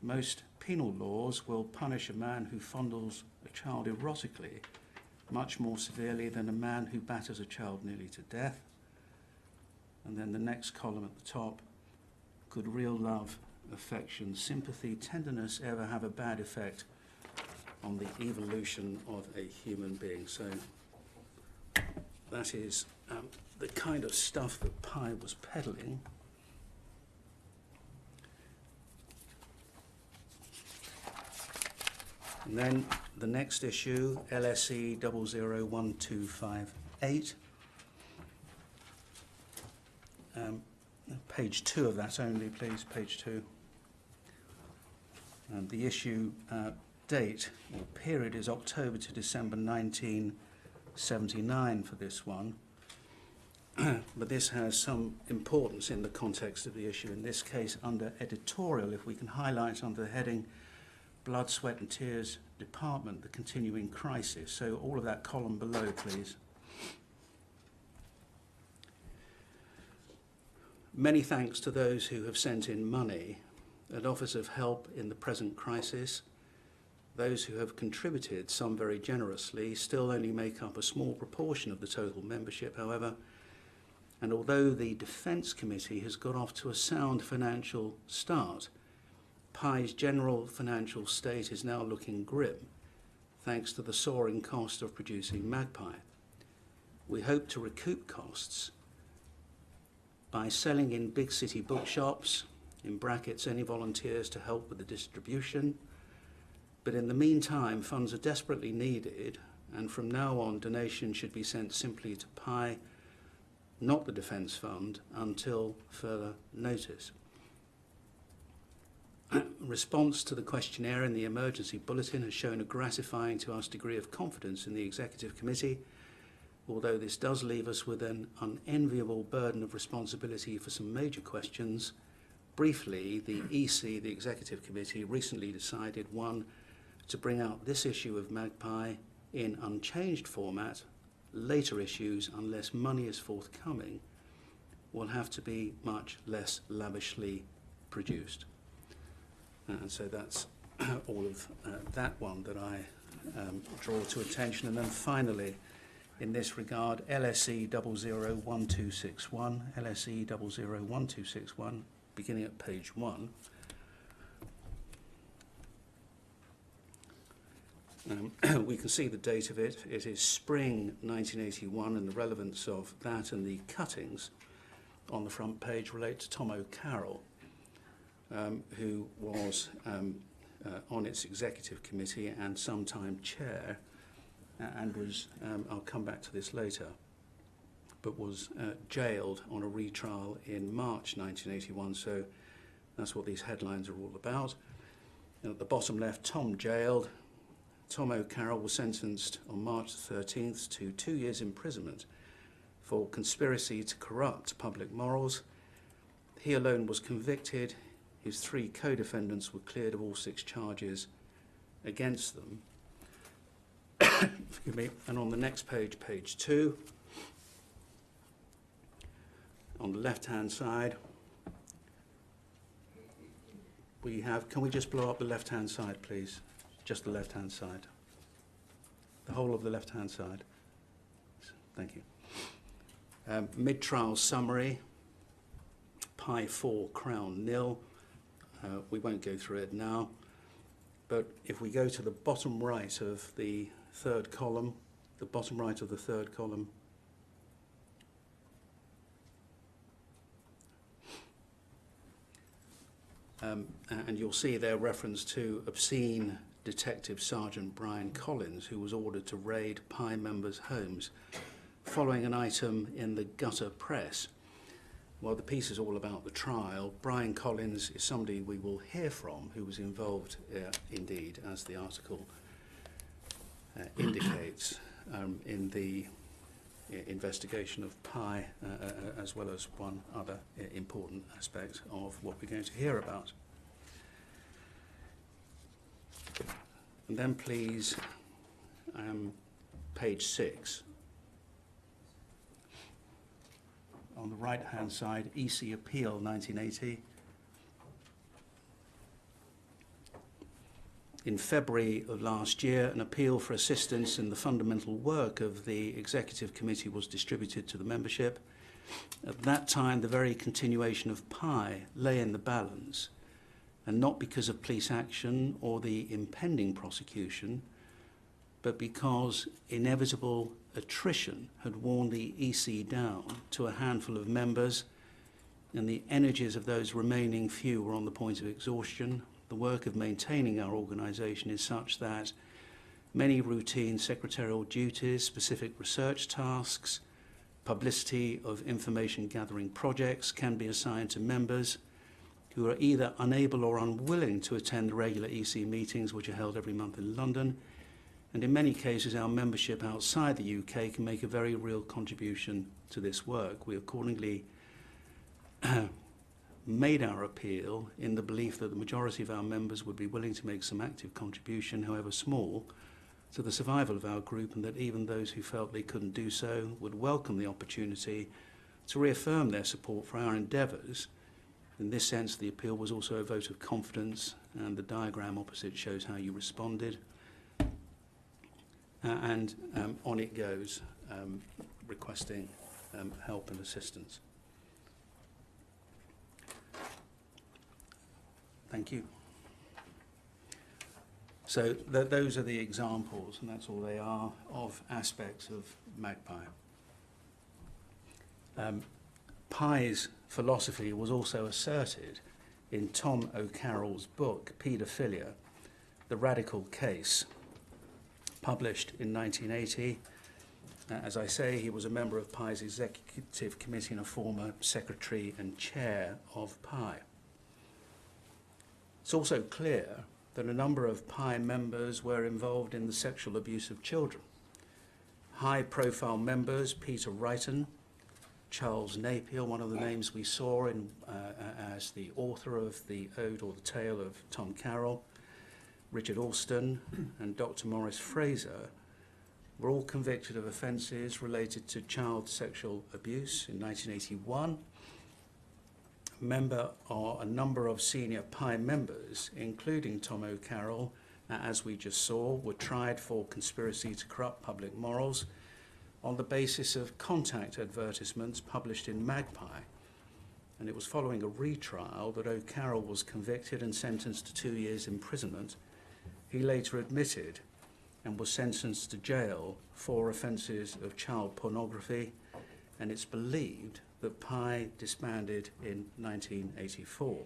S2: Most penal laws will punish a man who fondles a child erotically much more severely than a man who batters a child nearly to death. And then the next column at the top, could real love, affection, sympathy, tenderness ever have a bad effect on the evolution of a human being? So that is the kind of stuff that PI was peddling. And then the next issue, LSE 001258. Page 2 of that only, please, page 2. And the issue date or period is October to December 1979 for this one. But this has some importance in the context of the issue. In this case, under editorial, if we can highlight under the heading Blood, Sweat and Tears Department, the continuing crisis. So all of that column below, please. Many thanks to those who have sent in money and offers of help in the present crisis. Those who have contributed, some very generously, still only make up a small proportion of the total membership, however. And although the Defence Committee has got off to a sound financial start, PI's general financial state is now looking grim, thanks to the soaring cost of producing Magpie. We hope to recoup costs by selling in big city bookshops, in brackets any volunteers to help with the distribution. But in the meantime, funds are desperately needed, and from now on donations should be sent simply to PI, not the Defence Fund, until further notice. response to the questionnaire in the emergency bulletin has shown a gratifying to us degree of confidence in the Executive Committee, although this does leave us with an unenviable burden of responsibility for some major questions. Briefly, the EC, the Executive Committee, recently decided, one, to bring out this issue of Magpie in unchanged format. Later issues, unless money is forthcoming, will have to be much less lavishly produced. And so that's all of that one that I draw to attention. And then finally, in this regard, LSE 001261, LSE 001261, beginning at page 1. We can see the date of it. It is spring 1981, and the relevance of that and the cuttings on the front page relate to Tom O'Carroll, who was on its executive committee and sometime chair, and was, I'll come back to this later, but was jailed on a retrial in March 1981, so that's what these headlines are all about. And at the bottom left, Tom jailed. Tom O'Carroll was sentenced on March 13th to 2 years imprisonment for conspiracy to corrupt public morals. He alone was convicted. His 3 co-defendants were cleared of all 6 charges against them. Forgive me. And on the next page, page 2, on the left-hand side, we have, can we just blow up the left-hand side, please? Just the left-hand side. The whole of the left-hand side. Thank you. Mid-trial summary, Pi 4, Crown nil. We won't go through it now, but if we go to the bottom right of the third column, the bottom right of the third column, and you'll see their reference to obscene Detective Sergeant Brian Collins, who was ordered to raid Pi members' homes following an item in the Gutter Press. Well, the piece is all about the trial. Brian Collins is somebody we will hear from who was involved, indeed, as the article indicates, in the investigation of Pi, as well as one other important aspect of what we're going to hear about. And then please, page 6. On the right-hand side, EC Appeal 1980. In February of last year, an appeal for assistance in the fundamental work of the Executive Committee was distributed to the membership. At that time, the very continuation of Pi lay in the balance, and not because of police action or the impending prosecution, but because inevitable attrition had worn the EC down to a handful of members, and the energies of those remaining few were on the point of exhaustion. The work of maintaining our organisation is such that many routine secretarial duties, specific research tasks, publicity of information gathering projects can be assigned to members who are either unable or unwilling to attend the regular EC meetings, which are held every month in London. And in many cases, our membership outside the UK can make a very real contribution to this work. We accordingly made our appeal in the belief that the majority of our members would be willing to make some active contribution, however small, to the survival of our group, and that even those who felt they couldn't do so would welcome the opportunity to reaffirm their support for our endeavours. In this sense, the appeal was also a vote of confidence, and the diagram opposite shows how you responded. And on it goes, requesting help and assistance. Thank you. So those are the examples, and that's all they are, of aspects of Magpie. Pi's philosophy was also asserted in Tom O'Carroll's book, Pedophilia, The Radical Case, published in 1980. As I say, he was a member of Pi's executive committee and a former secretary and chair of Pi. It's also clear that a number of PI members were involved in the sexual abuse of children. High-profile members, Peter Wrighton, Charles Napier, one of the names we saw as the author of the Ode or the Tale of Tom Carroll, Richard Alston and Dr. Maurice Fraser, were all convicted of offences related to child sexual abuse in 1981. A number of senior PI members, including Tom O'Carroll, as we just saw, were tried for conspiracy to corrupt public morals on the basis of contact advertisements published in Magpie. And it was following a retrial that O'Carroll was convicted and sentenced to 2 years imprisonment. He later admitted and was sentenced to jail for offences of child pornography, and it's believed that PI disbanded in 1984.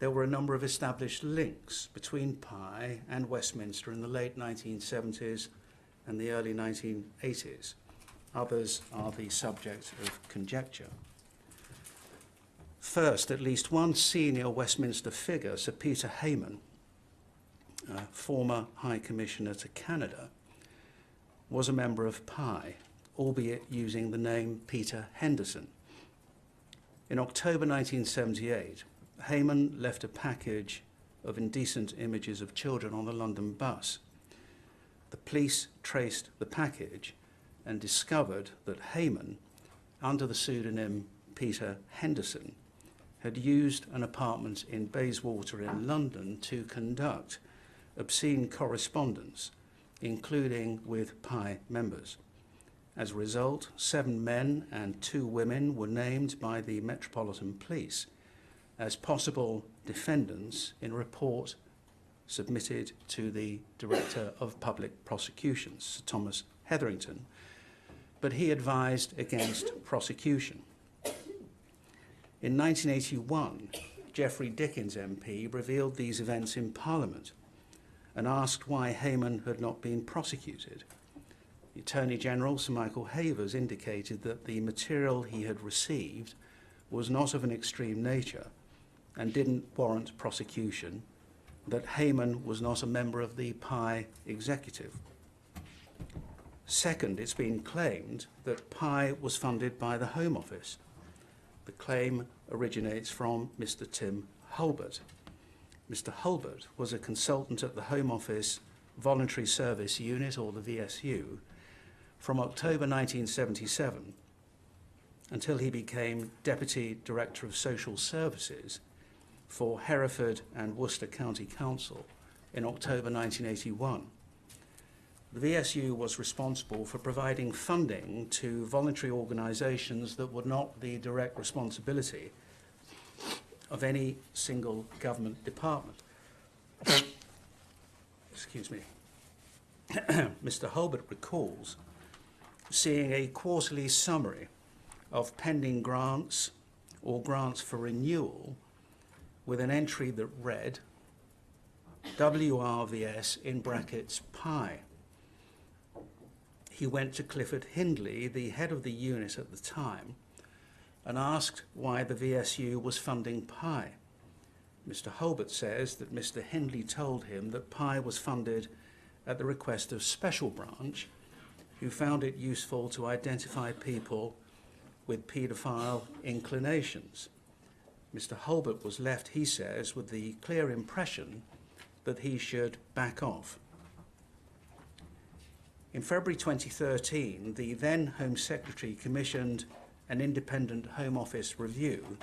S2: There were a number of established links between PI and Westminster in the late 1970s and the early 1980s. Others are the subject of conjecture. First, at least one senior Westminster figure, Sir Peter Hayman, former High Commissioner to Canada, was a member of PI, albeit using the name Peter Henderson. In October 1978, Hayman left a package of indecent images of children on a London bus. The police traced the package and discovered that Hayman, under the pseudonym Peter Henderson, had used an apartment in Bayswater in London to conduct obscene correspondence, including with PI members. As a result, 7 men and 2 women were named by the Metropolitan Police as possible defendants in a report submitted to the Director of Public Prosecutions, Sir Thomas Hetherington, but he advised against prosecution. In 1981, Geoffrey Dickens MP revealed these events in Parliament and asked why Hayman had not been prosecuted. The Attorney General, Sir Michael Havers, indicated that the material he had received was not of an extreme nature and didn't warrant prosecution, that Hayman was not a member of the PI executive. Second, it's been claimed that PI was funded by the Home Office. The claim originates from Mr. Tim Hulbert. Mr. Hulbert was a consultant at the Home Office Voluntary Service Unit, or the VSU, from October 1977 until he became Deputy Director of Social Services for Hereford and Worcester County Council in October 1981. The VSU was responsible for providing funding to voluntary organisations that were not the direct responsibility of any single government department. Excuse me. Mr. Hulbert recalls seeing a quarterly summary of pending grants or grants for renewal with an entry that read WRVS in brackets PI. He went to Clifford Hindley, the head of the unit at the time, and asked why the VSU was funding PI. Mr. Hulbert says that Mr. Hindley told him that PI was funded at the request of Special Branch, who found it useful to identify people with paedophile inclinations. Mr. Hulbert was left, he says, with the clear impression that he should back off. In February 2013, the then Home Secretary commissioned an independent Home Office review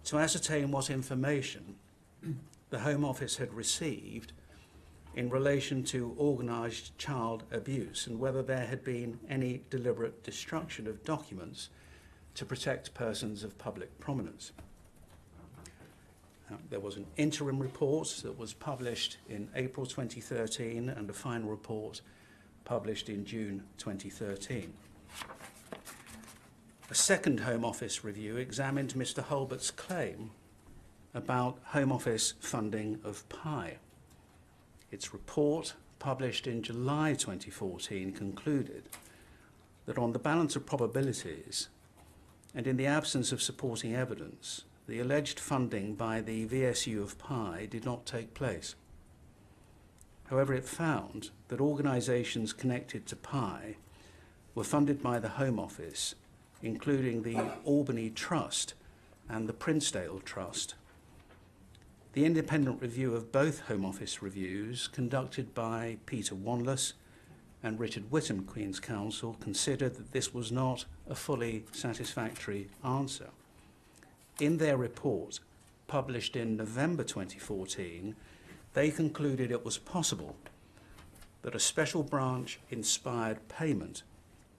S2: to ascertain what information the Home Office had received in relation to organised child abuse and whether there had been any deliberate destruction of documents to protect persons of public prominence. There was an interim report that was published in April 2013 and a final report published in June 2013. A second Home Office review examined Mr. Hulbert's claim about Home Office funding of PI. Its report, published in July 2014, concluded that on the balance of probabilities and in the absence of supporting evidence, the alleged funding by the VSU of Pi did not take place. However, it found that organisations connected to Pi were funded by the Home Office, including the Albany Trust and the Princedale Trust. The independent review of both Home Office reviews, conducted by Peter Wanless and Richard Whittam, Queen's Counsel, considered that this was not a fully satisfactory answer. In their report, published in November 2014, they concluded it was possible that a special branch inspired payment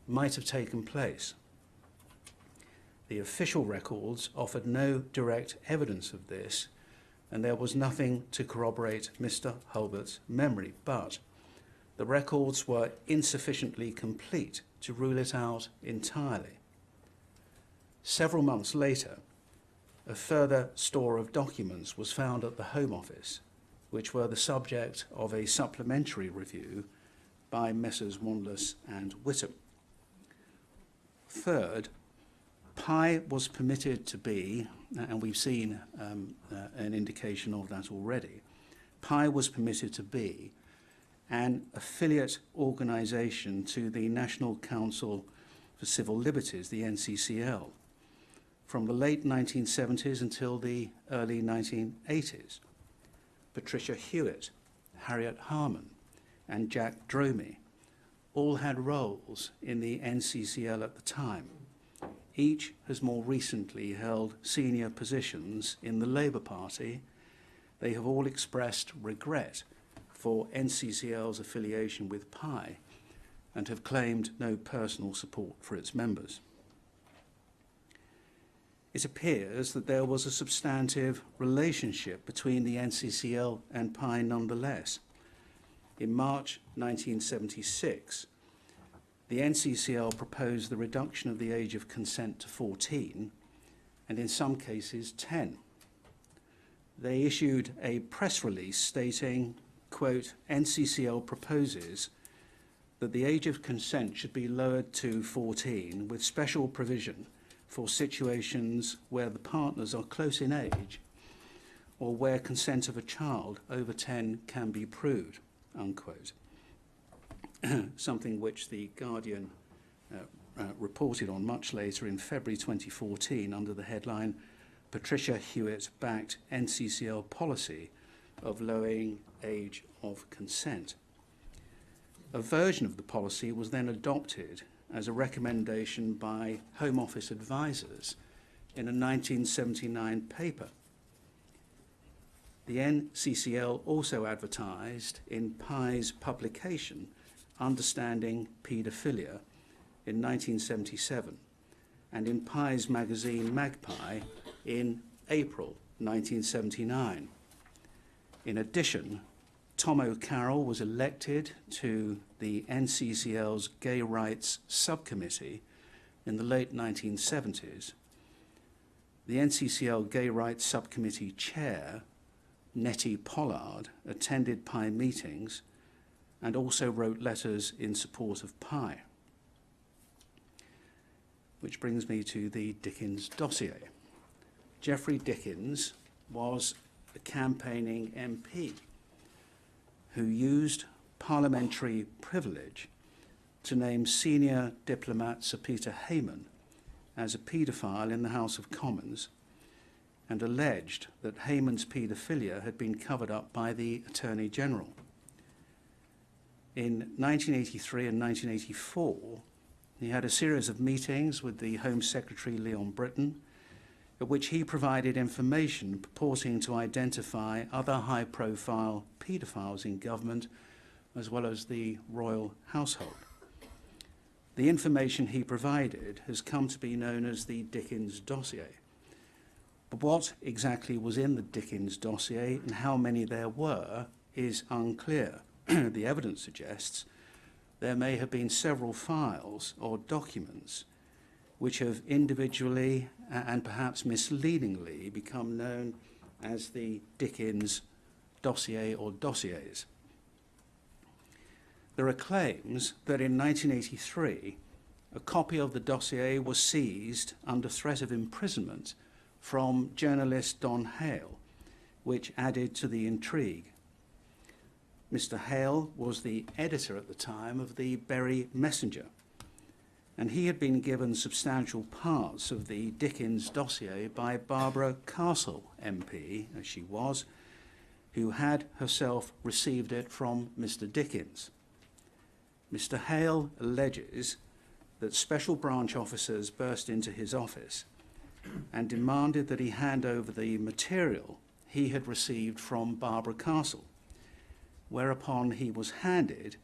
S2: might have taken place. The official records offered no direct evidence of this, and there was nothing to corroborate Mr. Hulbert's memory, but the records were insufficiently complete to rule it out entirely. Several months later, a further store of documents was found at the Home Office, which were the subject of a supplementary review by Messrs. Wanless and Whittam. Third, Pi was permitted to be, and we've seen an indication of that already, Pi was permitted to be an affiliate organisation to the National Council for Civil Liberties, the NCCL, from the late 1970s until the early 1980s. Patricia Hewitt, Harriet Harman, and Jack Dromey all had roles in the NCCL at the time. Each has more recently held senior positions in the Labour Party. They have all expressed regret for NCCL's affiliation with Pi and have claimed no personal support for its members. It appears that there was a substantive relationship between the NCCL and Pi nonetheless. In March 1976, the NCCL proposed the reduction of the age of consent to 14, and in some cases 10. They issued a press release stating, quote, NCCL proposes that the age of consent should be lowered to 14 with special provision for situations where the partners are close in age or where consent of a child over 10 can be proved, unquote. Something which the Guardian reported on much later in February 2014 under the headline, Patricia Hewitt-backed NCCL policy of lowering age of consent. A version of the policy was then adopted as a recommendation by Home Office advisors in a 1979 paper. The NCCL also advertised in Pi's publication Understanding Paedophilia in 1977 and in Pi's magazine Magpie in April 1979. In addition, Tom O'Carroll was elected to the NCCL's Gay Rights Subcommittee in the late 1970s. The NCCL Gay Rights Subcommittee chair, Nettie Pollard, attended Pi meetings and also wrote letters in support of Pi. Which brings me to the Dickens dossier. Geoffrey Dickens was a campaigning MP who used parliamentary privilege to name senior diplomat Sir Peter Hayman as a paedophile in the House of Commons and alleged that Hayman's paedophilia had been covered up by the Attorney General. In 1983 and 1984, he had a series of meetings with the Home Secretary Leon Britton, at which he provided information purporting to identify other high-profile paedophiles in government, as well as the royal household. The information he provided has come to be known as the Dickens dossier. But what exactly was in the Dickens dossier and how many there were is unclear. The evidence suggests there may have been several files or documents which have individually and perhaps misleadingly become known as the Dickens dossier or dossiers. There are claims that in 1983, a copy of the dossier was seized under threat of imprisonment from journalist Don Hale, which added to the intrigue. Mr. Hale was the editor at the time of the Bury Messenger, and he had been given substantial parts of the Dickens dossier by Barbara Castle, MP, as she was, who had herself received it from Mr. Dickens. Mr. Hale alleges that special branch officers burst into his office and demanded that he hand over the material he had received from Barbara Castle, whereupon he was handed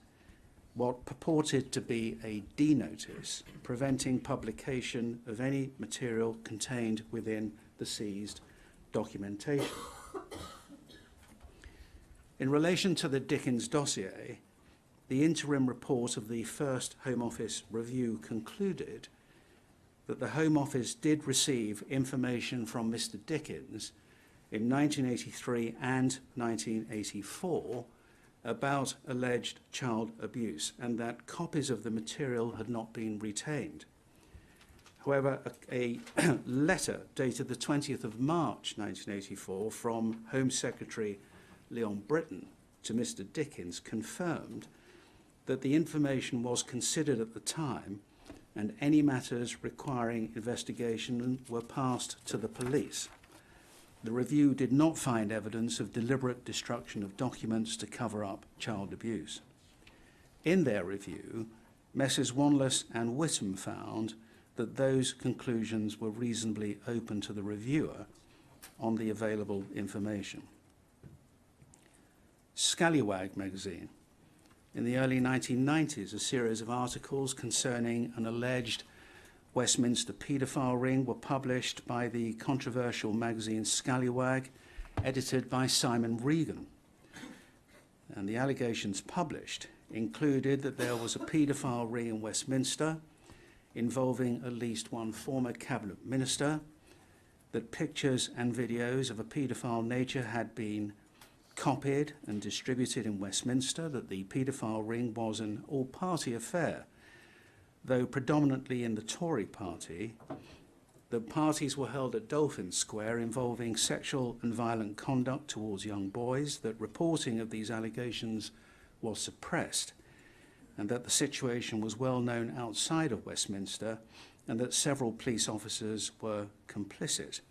S2: what purported to be a D-notice preventing publication of any material contained within the seized documentation. In relation to the Dickens dossier, the interim report of the first Home Office review concluded that the Home Office did receive information from Mr. Dickens in 1983 and 1984 about alleged child abuse, and that copies of the material had not been retained. However, a letter dated the 20th of March 1984 from Home Secretary Leon Britton to Mr. Dickens confirmed that the information was considered at the time and any matters requiring investigation were passed to the police. The review did not find evidence of deliberate destruction of documents to cover up child abuse. In their review, Messrs. Wanless and Whittam found that those conclusions were reasonably open to the reviewer on the available information. Scallywag magazine. In the early 1990s, a series of articles concerning an alleged Westminster paedophile ring were published by the controversial magazine Scallywag, edited by Simon Regan. And the allegations published included that there was a paedophile ring in Westminster involving at least one former cabinet minister, that pictures and videos of a paedophile nature had been copied and distributed in Westminster, that the paedophile ring was an all-party affair, though predominantly in the Tory party. The parties were held at Dolphin Square involving sexual and violent conduct towards young boys, that reporting of these allegations was suppressed, and that the situation was well known outside of Westminster, and that several police officers were complicit.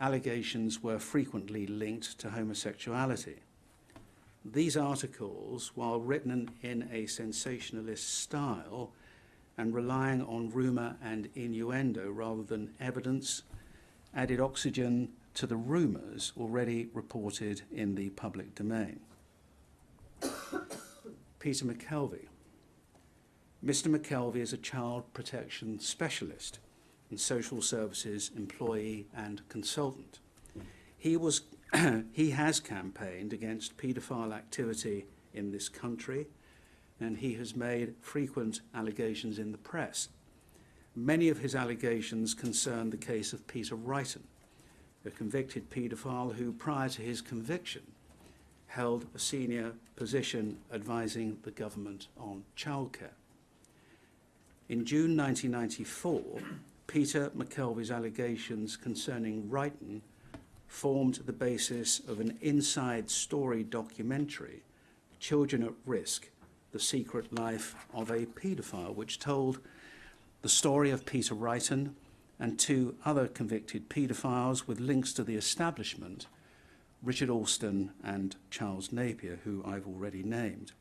S2: Allegations were frequently linked to homosexuality. These articles, while written in a sensationalist style and relying on rumour and innuendo rather than evidence, added oxygen to the rumours already reported in the public domain. Peter McKelvey. Mr. McKelvey is a child protection specialist and social services employee and consultant. He has campaigned against paedophile activity in this country, and he has made frequent allegations in the press. Many of his allegations concern the case of Peter Wrighton, a convicted paedophile who, prior to his conviction, held a senior position advising the government on childcare. In June 1994, Peter McKelvey's allegations concerning Wrighton formed the basis of an inside story documentary, Children at Risk: The Secret Life of a Paedophile, which told the story of Peter Wrighton and two other convicted paedophiles with links to the establishment, Richard Alston and Charles Napier, who I've already named.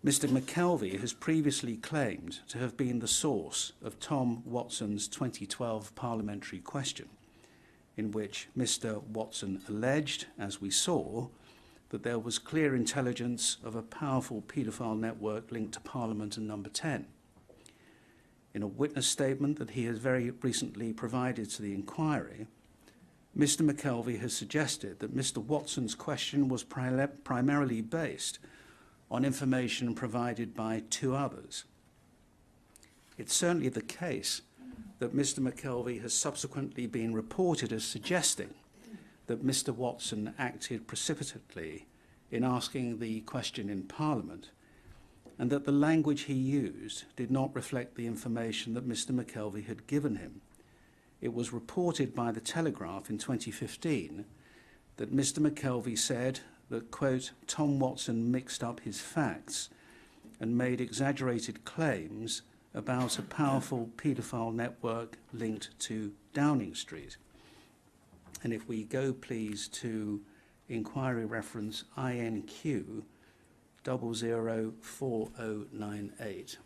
S2: Mr. McKelvey has previously claimed to have been the source of Tom Watson's 2012 parliamentary question, in which Mr. Watson alleged, as we saw, that there was clear intelligence of a powerful paedophile network linked to Parliament and Number 10. In a witness statement that he has very recently provided to the inquiry, Mr. McKelvey has suggested that Mr. Watson's question was primarily based on information provided by two others. It's certainly the case that Mr. McKelvey has subsequently been reported as suggesting that Mr. Watson acted precipitately in asking the question in Parliament, and that the language he used did not reflect the information that Mr. McKelvey had given him. it was reported by the Telegraph in 2015 that Mr. McKelvey said that, quote, Tom Watson mixed up his facts and made exaggerated claims about a powerful paedophile network linked to Downing Street. And if we go, please, to inquiry reference INQ 004098.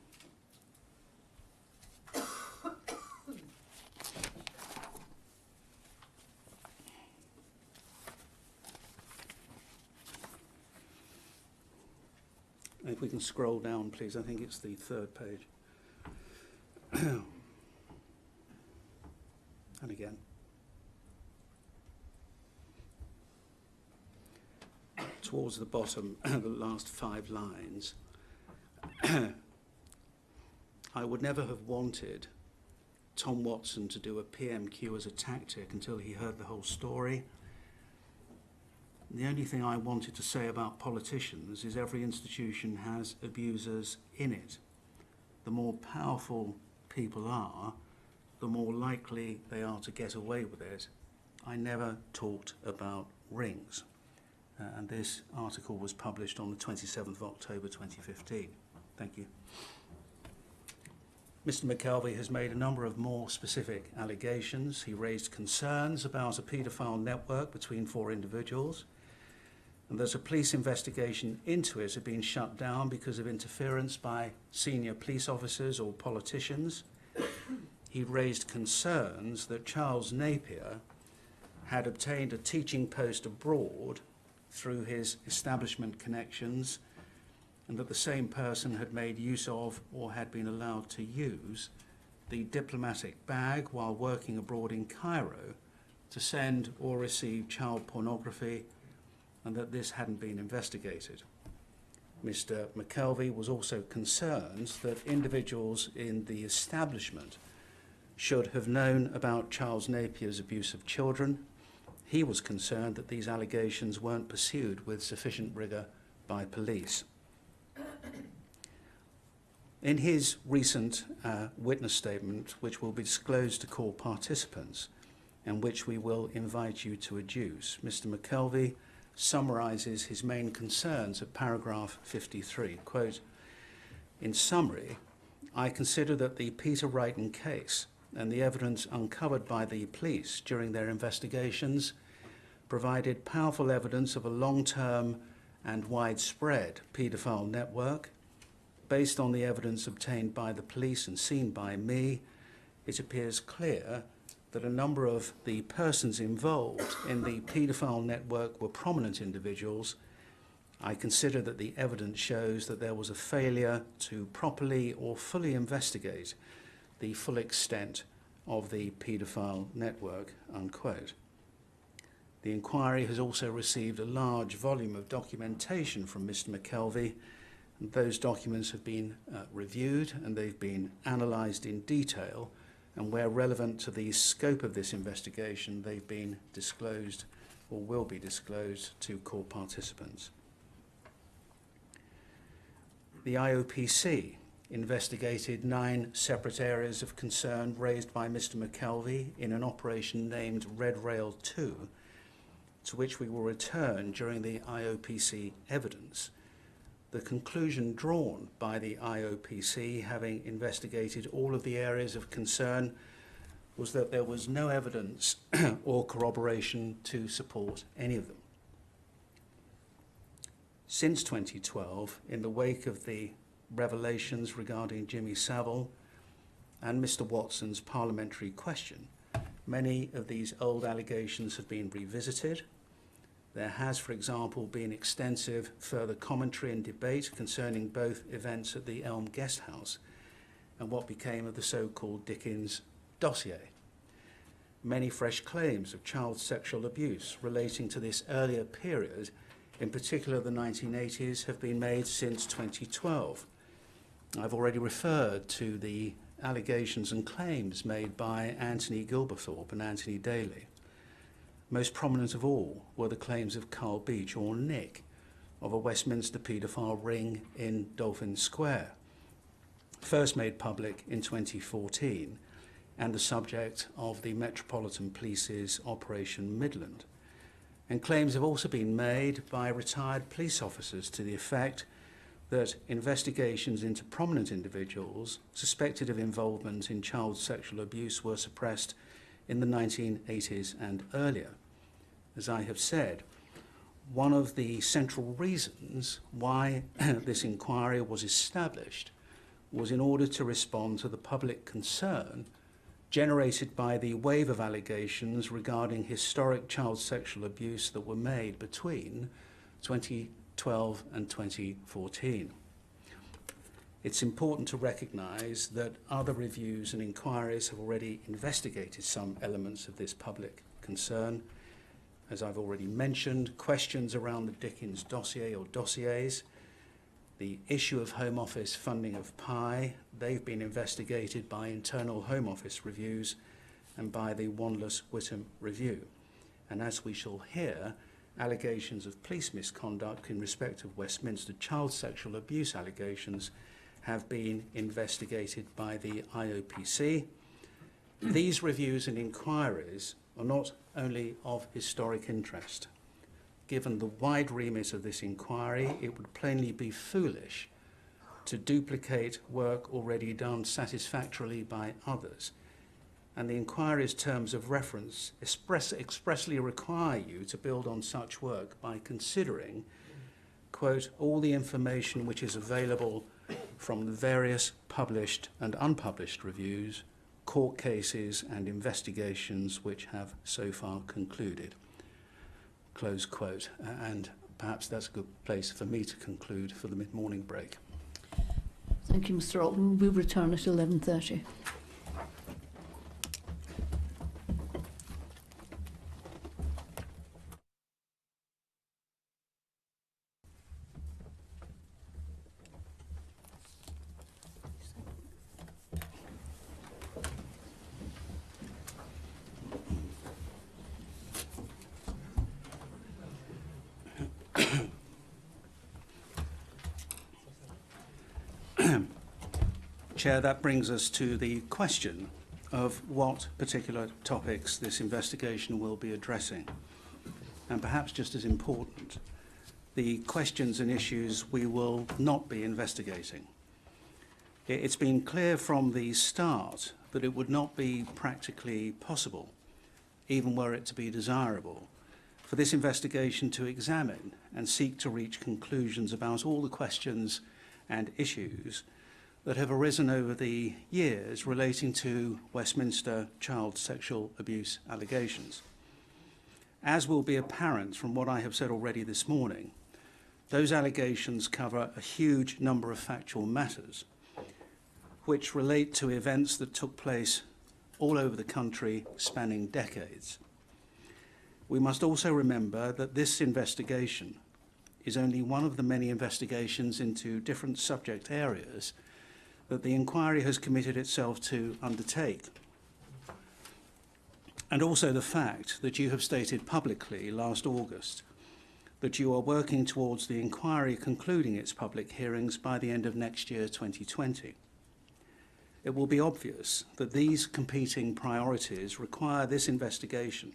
S2: If we can scroll down, please, I think it's the third page. And again. Towards the bottom, the last 5 lines. I would never have wanted Tom Watson to do a PMQ as a tactic until he heard the whole story. The only thing I wanted to say about politicians is every institution has abusers in it. The more powerful people are, the more likely they are to get away with it. I never talked about rings. And this article was published on the 27th of October 2015. Thank you. Mr. McKelvey has made a number of more specific allegations. He raised concerns about a paedophile network between 4 individuals, and that a police investigation into it had been shut down because of interference by senior police officers or politicians. He raised concerns that Charles Napier had obtained a teaching post abroad through his establishment connections, and that the same person had made use of or had been allowed to use the diplomatic bag while working abroad in Cairo to send or receive child pornography, and that this hadn't been investigated. Mr. McKelvey was also concerned that individuals in the establishment should have known about Charles Napier's abuse of children. He was concerned that these allegations weren't pursued with sufficient rigour by police. In his recent witness statement, which will be disclosed to court participants and which we will invite you to adduce, Mr. McKelvey summarises his main concerns at paragraph 53. Quote, in summary, I consider that the Peter Wrighton case and the evidence uncovered by the police during their investigations provided powerful evidence of a long-term and widespread paedophile network. Based on the evidence obtained by the police and seen by me, it appears clear that a number of the persons involved in the paedophile network were prominent individuals. I consider that the evidence shows that there was a failure to properly or fully investigate the full extent of the paedophile network, unquote. The inquiry has also received a large volume of documentation from Mr. McKelvey. Those documents have been reviewed and they've been analysed in detail, and where relevant to the scope of this investigation, they've been disclosed or will be disclosed to court participants. The IOPC investigated 9 separate areas of concern raised by Mr. McKelvey in an operation named Red Rail 2, to which we will return during the IOPC evidence. The conclusion drawn by the IOPC, having investigated all of the areas of concern, was that there was no evidence or corroboration to support any of them. Since 2012, in the wake of the revelations regarding Jimmy Savile and Mr. Watson's parliamentary question, many of these old allegations have been revisited. There has, for example, been extensive further commentary and debate concerning both events at the Elm Guest House and what became of the so-called Dickens dossier. Many fresh claims of child sexual abuse relating to this earlier period, in particular the 1980s, have been made since 2012. I've already referred to the allegations and claims made by Anthony Gilberthorpe and Anthony Daly. Most prominent of all were the claims of Carl Beach, or Nick, of a Westminster paedophile ring in Dolphin Square, first made public in 2014, and the subject of the Metropolitan Police's Operation Midland. And claims have also been made by retired police officers to the effect that investigations into prominent individuals suspected of involvement in child sexual abuse were suppressed in the 1980s and earlier. As I have said, one of the central reasons why this inquiry was established was in order to respond to the public concern generated by the wave of allegations regarding historic child sexual abuse that were made between 2012 and 2014. It's important to recognise that other reviews and inquiries have already investigated some elements of this public concern. As I've already mentioned, questions around the Dickens dossier or dossiers, the issue of Home Office funding of PI, they've been investigated by internal Home Office reviews and by the Wanless-Whittam review. And as we shall hear, allegations of police misconduct in respect of Westminster child sexual abuse allegations have been investigated by the IOPC. These reviews and inquiries are not only of historic interest. Given the wide remit of this inquiry, it would plainly be foolish to duplicate work already done satisfactorily by others. And the inquiry's terms of reference expressly require you to build on such work by considering, quote, all the information which is available from the various published and unpublished reviews, court cases and investigations which have so far concluded. Close quote. And perhaps that's a good place for me to conclude for the mid-morning break.
S1: Thank you, Mr. Altman. We'll return at 11:30.
S2: Chair, that brings us to the question of what particular topics this investigation will be addressing. And perhaps just as important, the questions and issues we will not be investigating. It's been clear from the start that it would not be practically possible, even were it to be desirable, for this investigation to examine and seek to reach conclusions about all the questions and issues that have arisen over the years relating to Westminster child sexual abuse allegations. As will be apparent from what I have said already this morning, those allegations cover a huge number of factual matters which relate to events that took place all over the country spanning decades. We must also remember that this investigation is only one of the many investigations into different subject areas that the inquiry has committed itself to undertake. And also the fact that you have stated publicly last August that you are working towards the inquiry concluding its public hearings by the end of next year, 2020. It will be obvious that these competing priorities require this investigation,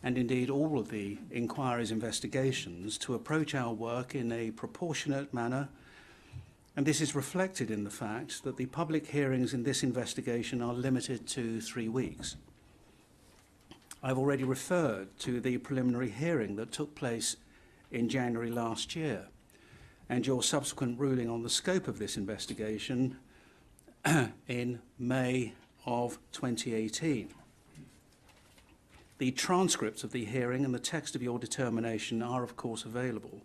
S2: and indeed all of the inquiry's investigations, to approach our work in a proportionate manner. And this is reflected in the fact that the public hearings in this investigation are limited to 3 weeks. I've already referred to the preliminary hearing that took place in January last year, and your subsequent ruling on the scope of this investigation in May of 2018. The transcript of the hearing and the text of your determination are, of course, available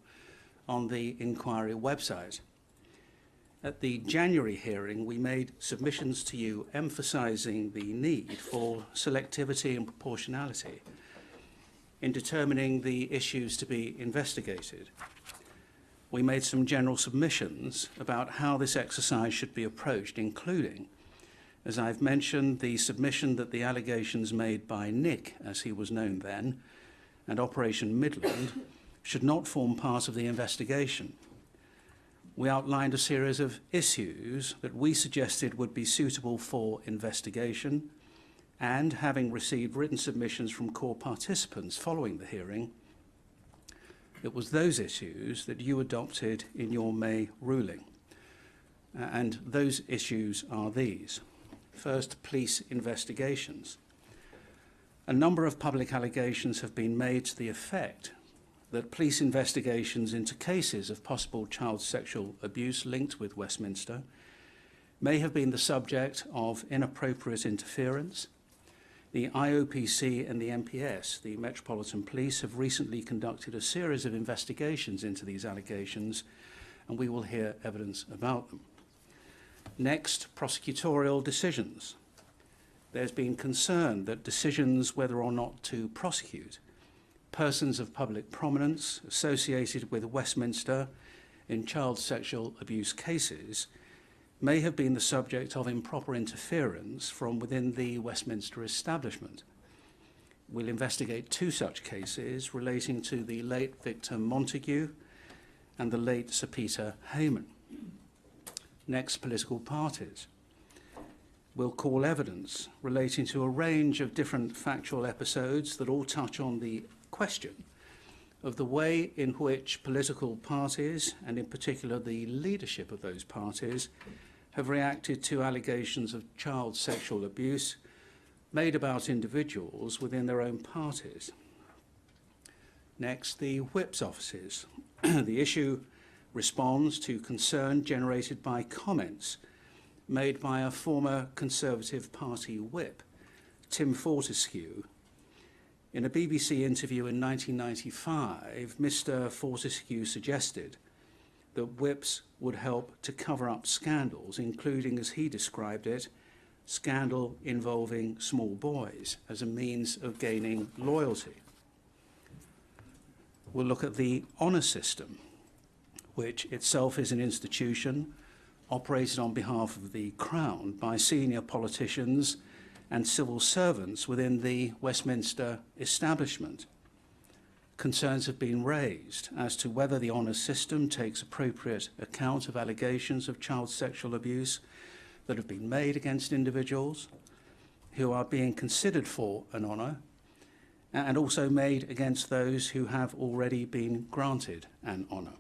S2: on the inquiry website. At the January hearing, we made submissions to you emphasising the need for selectivity and proportionality in determining the issues to be investigated. We made some general submissions about how this exercise should be approached, including, as I've mentioned, the submission that the allegations made by Nick, as he was known then, and Operation Midland should not form part of the investigation. We outlined a series of issues that we suggested would be suitable for investigation, and having received written submissions from core participants following the hearing, it was those issues that you adopted in your May ruling. And those issues are these. First, police investigations. A number of public allegations have been made to the effect that police investigations into cases of possible child sexual abuse linked with Westminster may have been the subject of inappropriate interference. The IOPC and the MPS, the Metropolitan Police, have recently conducted a series of investigations into these allegations, and we will hear evidence about them. Next, prosecutorial decisions. There's been concern that decisions whether or not to prosecute persons of public prominence associated with Westminster in child sexual abuse cases may have been the subject of improper interference from within the Westminster establishment. We'll investigate two such cases relating to the late Victor Montague and the late Sir Peter Hayman. Next, political parties. We'll call evidence relating to a range of different factual episodes that all touch on the question of the way in which political parties, and in particular the leadership of those parties, have reacted to allegations of child sexual abuse made about individuals within their own parties. Next, the whip's offices. The issue responds to concern generated by comments made by a former Conservative Party whip, Tim Fortescue. In a BBC interview in 1995, Mr. Fortescue suggested that whips would help to cover up scandals, including, as he described it, scandal involving small boys as a means of gaining loyalty. We'll look at the honour system, which itself is an institution operated on behalf of the Crown by senior politicians and civil servants within the Westminster establishment. Concerns have been raised as to whether the honour system takes appropriate account of allegations of child sexual abuse that have been made against individuals who are being considered for an honour, and also made against those who have already been granted an honour.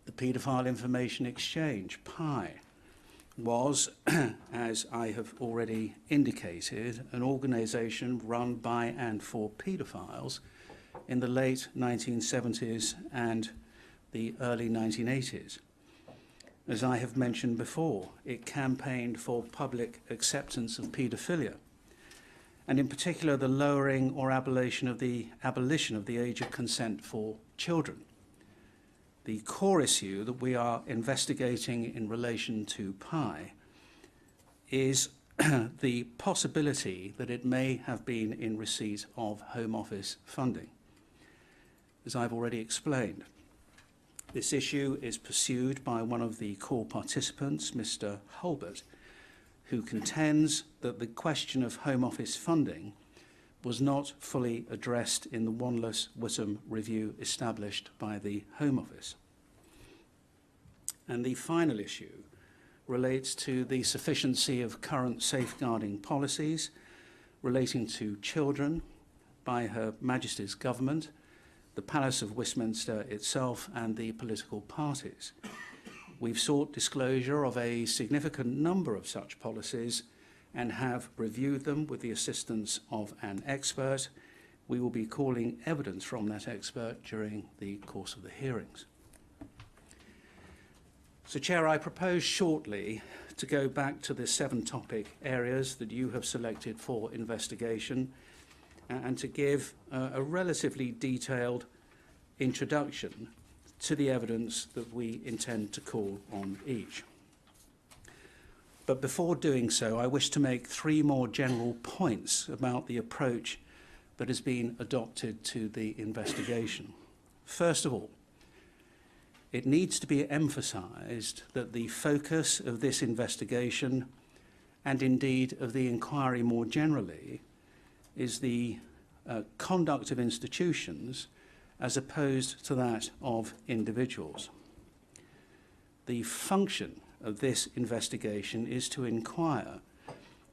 S2: The Pedophile Information Exchange, PI, was, as I have already indicated, an organisation run by and for paedophiles in the late 1970s and the early 1980s. As I have mentioned before, it campaigned for public acceptance of paedophilia, and in particular the lowering or abolition of the age of consent for children. The core issue that we are investigating in relation to PI is the possibility that it may have been in receipt of Home Office funding. As I've already explained, this issue is pursued by one of the core participants, Mr. Hulbert, who contends that the question of Home Office funding was not fully addressed in the Wanless-Whittam review established by the Home Office. And the final issue relates to the sufficiency of current safeguarding policies relating to children by Her Majesty's government, the Palace of Westminster itself, and the political parties. We've sought disclosure of a significant number of such policies and have reviewed them with the assistance of an expert. We will be calling evidence from that expert during the course of the hearings. So, Chair, I propose shortly to go back to the 7 topic areas that you have selected for investigation and to give a relatively detailed introduction to the evidence that we intend to call on each. But before doing so, I wish to make 3 more general points about the approach that has been adopted to the investigation. First of all, it needs to be emphasised that the focus of this investigation, and indeed of the inquiry more generally, is the conduct of institutions as opposed to that of individuals. The function of this investigation is to inquire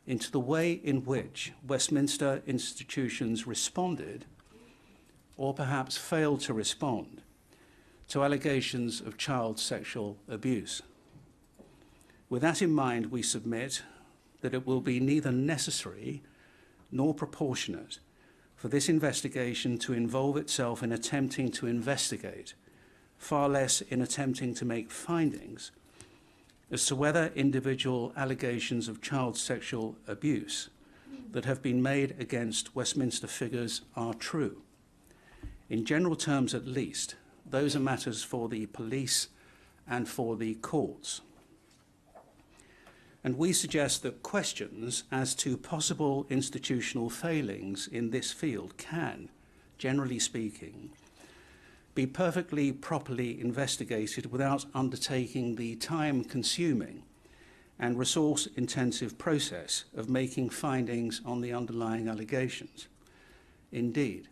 S2: into the way in which Westminster institutions responded, or perhaps failed to respond, to allegations of child sexual abuse. With that in mind, we submit that it will be neither necessary nor proportionate for this investigation to involve itself in attempting to investigate, far less in attempting to make findings, as to whether individual allegations of child sexual abuse that have been made against Westminster figures are true. In general terms, at least, those are matters for the police and for the courts. And we suggest that questions as to possible institutional failings in this field can, generally speaking, be perfectly properly investigated without undertaking the time-consuming and resource-intensive process of making findings on the underlying allegations. Indeed,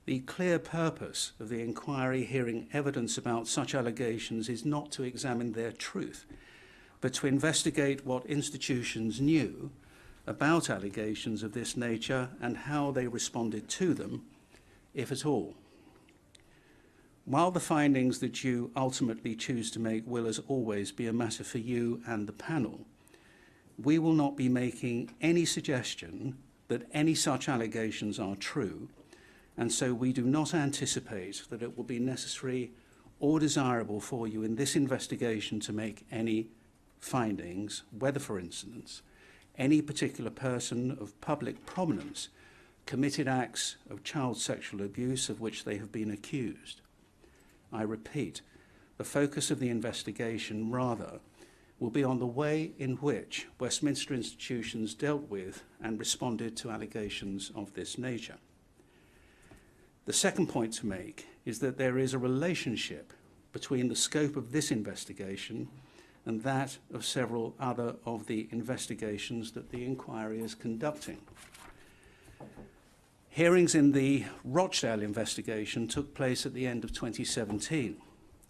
S2: the clear purpose of the inquiry hearing evidence about such allegations is not to examine their truth, but to investigate what institutions knew about allegations of this nature and how they responded to them, if at all. While the findings that you ultimately choose to make will, as always, be a matter for you and the panel, we will not be making any suggestion that any such allegations are true, and so we do not anticipate that it will be necessary or desirable for you in this investigation to make any findings, whether, for instance, any particular person of public prominence committed acts of child sexual abuse of which they have been accused. I repeat, the focus of the investigation, rather, will be on the way in which Westminster institutions dealt with and responded to allegations of this nature. The second point to make is that there is a relationship between the scope of this investigation and that of several other of the investigations that the inquiry is conducting. Hearings in the Rochdale investigation took place at the end of 2017,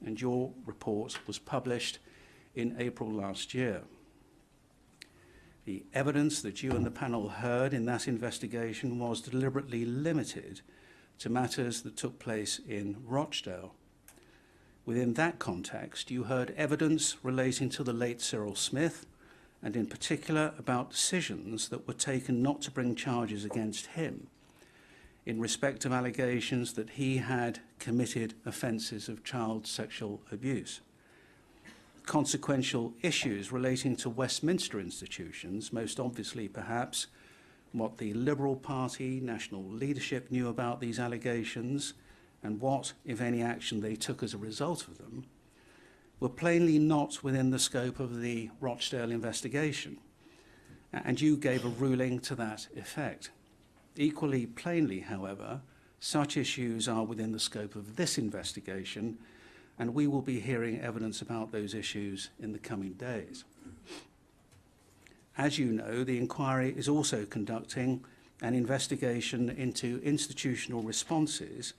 S2: and your report was published in April last year. The evidence that you and the panel heard in that investigation was deliberately limited to matters that took place in Rochdale. Within that context, you heard evidence relating to the late Cyril Smith, and in particular about decisions that were taken not to bring charges against him in respect of allegations that he had committed offences of child sexual abuse. Consequential issues relating to Westminster institutions, most obviously perhaps what the Liberal Party national leadership knew about these allegations and what, if any, action they took as a result of them, were plainly not within the scope of the Rochdale investigation, and you gave a ruling to that effect. Equally plainly, however, such issues are within the scope of this investigation, and we will be hearing evidence about those issues in the coming days. As you know, the inquiry is also conducting an investigation into institutional responses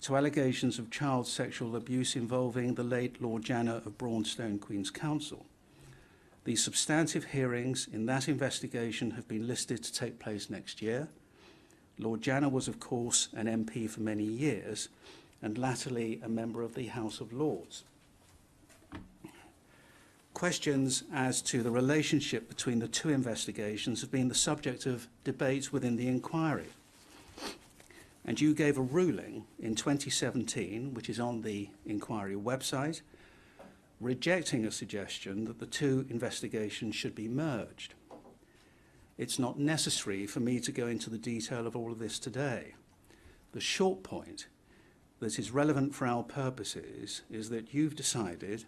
S2: to allegations of child sexual abuse involving the late Lord Janner of Braunstone Queen's Counsel. The substantive hearings in that investigation have been listed to take place next year. Lord Janner was, of course, an MP for many years and latterly a member of the House of Lords. Questions as to the relationship between the two investigations have been the subject of debates within the inquiry. And you gave a ruling in 2017, which is on the inquiry website, rejecting a suggestion that the two investigations should be merged. It's not necessary for me to go into the detail of all of this today. The short point that is relevant for our purposes is that you've decided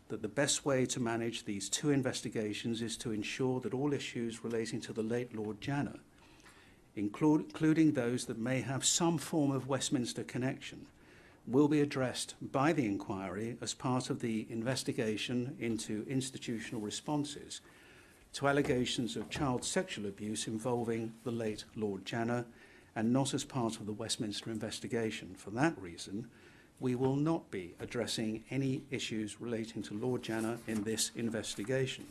S2: that the best way to manage these two investigations is to ensure that all issues relating to the late Lord Janner, including those that may have some form of Westminster connection, will be addressed by the inquiry as part of the investigation into institutional responses to allegations of child sexual abuse involving the late Lord Janner, and not as part of the Westminster investigation. For that reason, we will not be addressing any issues relating to Lord Janner in this investigation.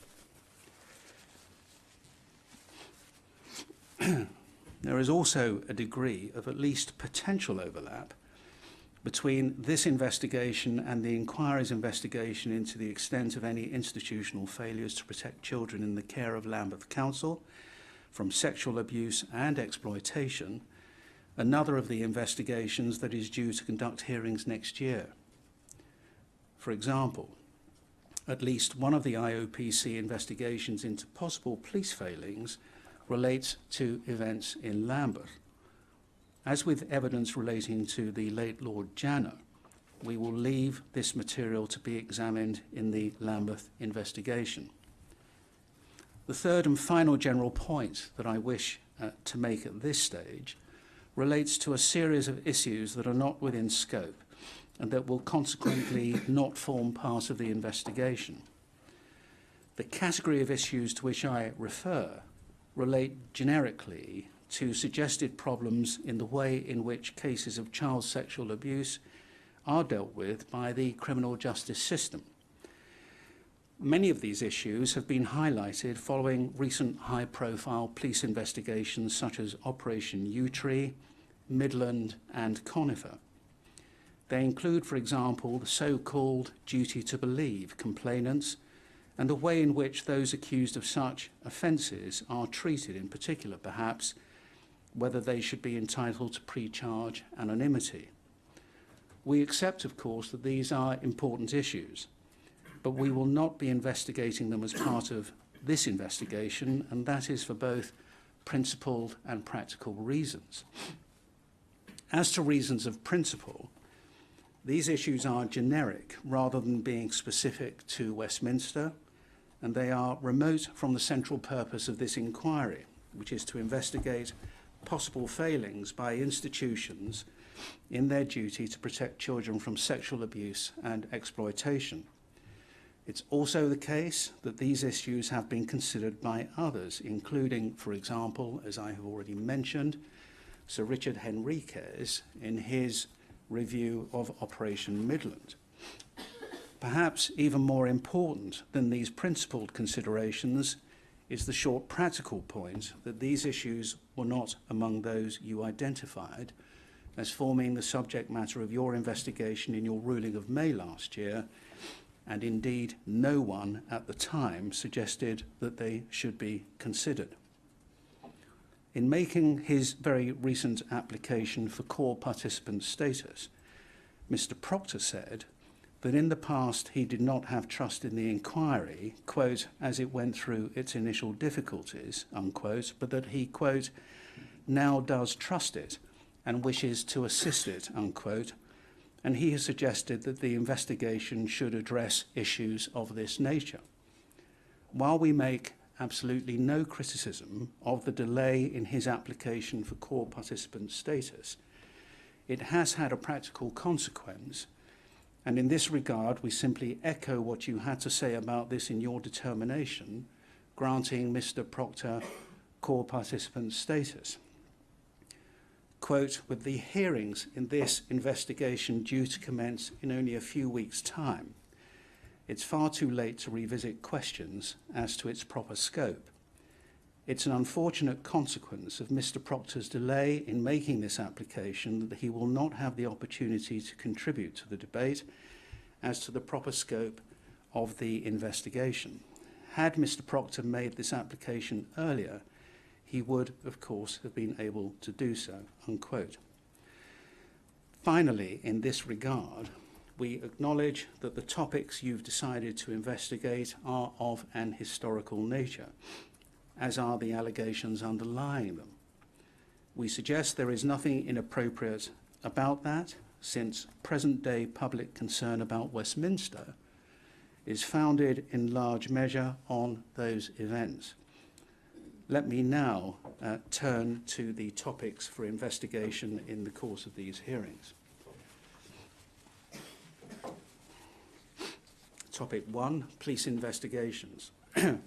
S2: There is also a degree of at least potential overlap between this investigation and the inquiry's investigation into the extent of any institutional failures to protect children in the care of Lambeth Council from sexual abuse and exploitation, another of the investigations that is due to conduct hearings next year. For example, at least one of the IOPC investigations into possible police failings relates to events in Lambeth. As with evidence relating to the late Lord Janner, we will leave this material to be examined in the Lambeth investigation. The third and final general point that I wish to make at this stage relates to a series of issues that are not within scope and that will consequently not form part of the investigation. The category of issues to which I refer relate generically to suggested problems in the way in which cases of child sexual abuse are dealt with by the criminal justice system. Many of these issues have been highlighted following recent high-profile police investigations such as Operation Yewtree, Midland and Conifer. They include, for example, the so-called duty to believe complainants and the way in which those accused of such offences are treated, in particular perhaps whether they should be entitled to pre-charge anonymity. We accept, of course, that these are important issues, but we will not be investigating them as part of this investigation, and that is for both principled and practical reasons. As to reasons of principle, these issues are generic rather than being specific to Westminster, and they are remote from the central purpose of this inquiry, which is to investigate possible failings by institutions in their duty to protect children from sexual abuse and exploitation. It's also the case that these issues have been considered by others, including, for example, as I have already mentioned, Sir Richard Henriquez in his review of Operation Midland. Perhaps even more important than these principled considerations is the short practical point that these issues were not among those you identified as forming the subject matter of your investigation in your ruling of May last year, and indeed no one at the time suggested that they should be considered. In making his very recent application for core participant status, Mr. Proctor said that in the past he did not have trust in the inquiry, quote, as it went through its initial difficulties, unquote, but that he, quote, now does trust it and wishes to assist it, unquote, and he has suggested that the investigation should address issues of this nature. While we make absolutely no criticism of the delay in his application for core participant status, it has had a practical consequence. And in this regard, we simply echo what you had to say about this in your determination, granting Mr. Proctor core participant status. Quote, with the hearings in this investigation due to commence in only a few weeks' time, it's far too late to revisit questions as to its proper scope. It's an unfortunate consequence of Mr. Proctor's delay in making this application that he will not have the opportunity to contribute to the debate as to the proper scope of the investigation. Had Mr. Proctor made this application earlier, he would, of course, have been able to do so, unquote. Finally, in this regard, we acknowledge that the topics you've decided to investigate are of an historical nature, as are the allegations underlying them. We suggest there is nothing inappropriate about that, since present-day public concern about Westminster is founded in large measure on those events. Let me now turn to the topics for investigation in the course of these hearings. Topic 1, police investigations. The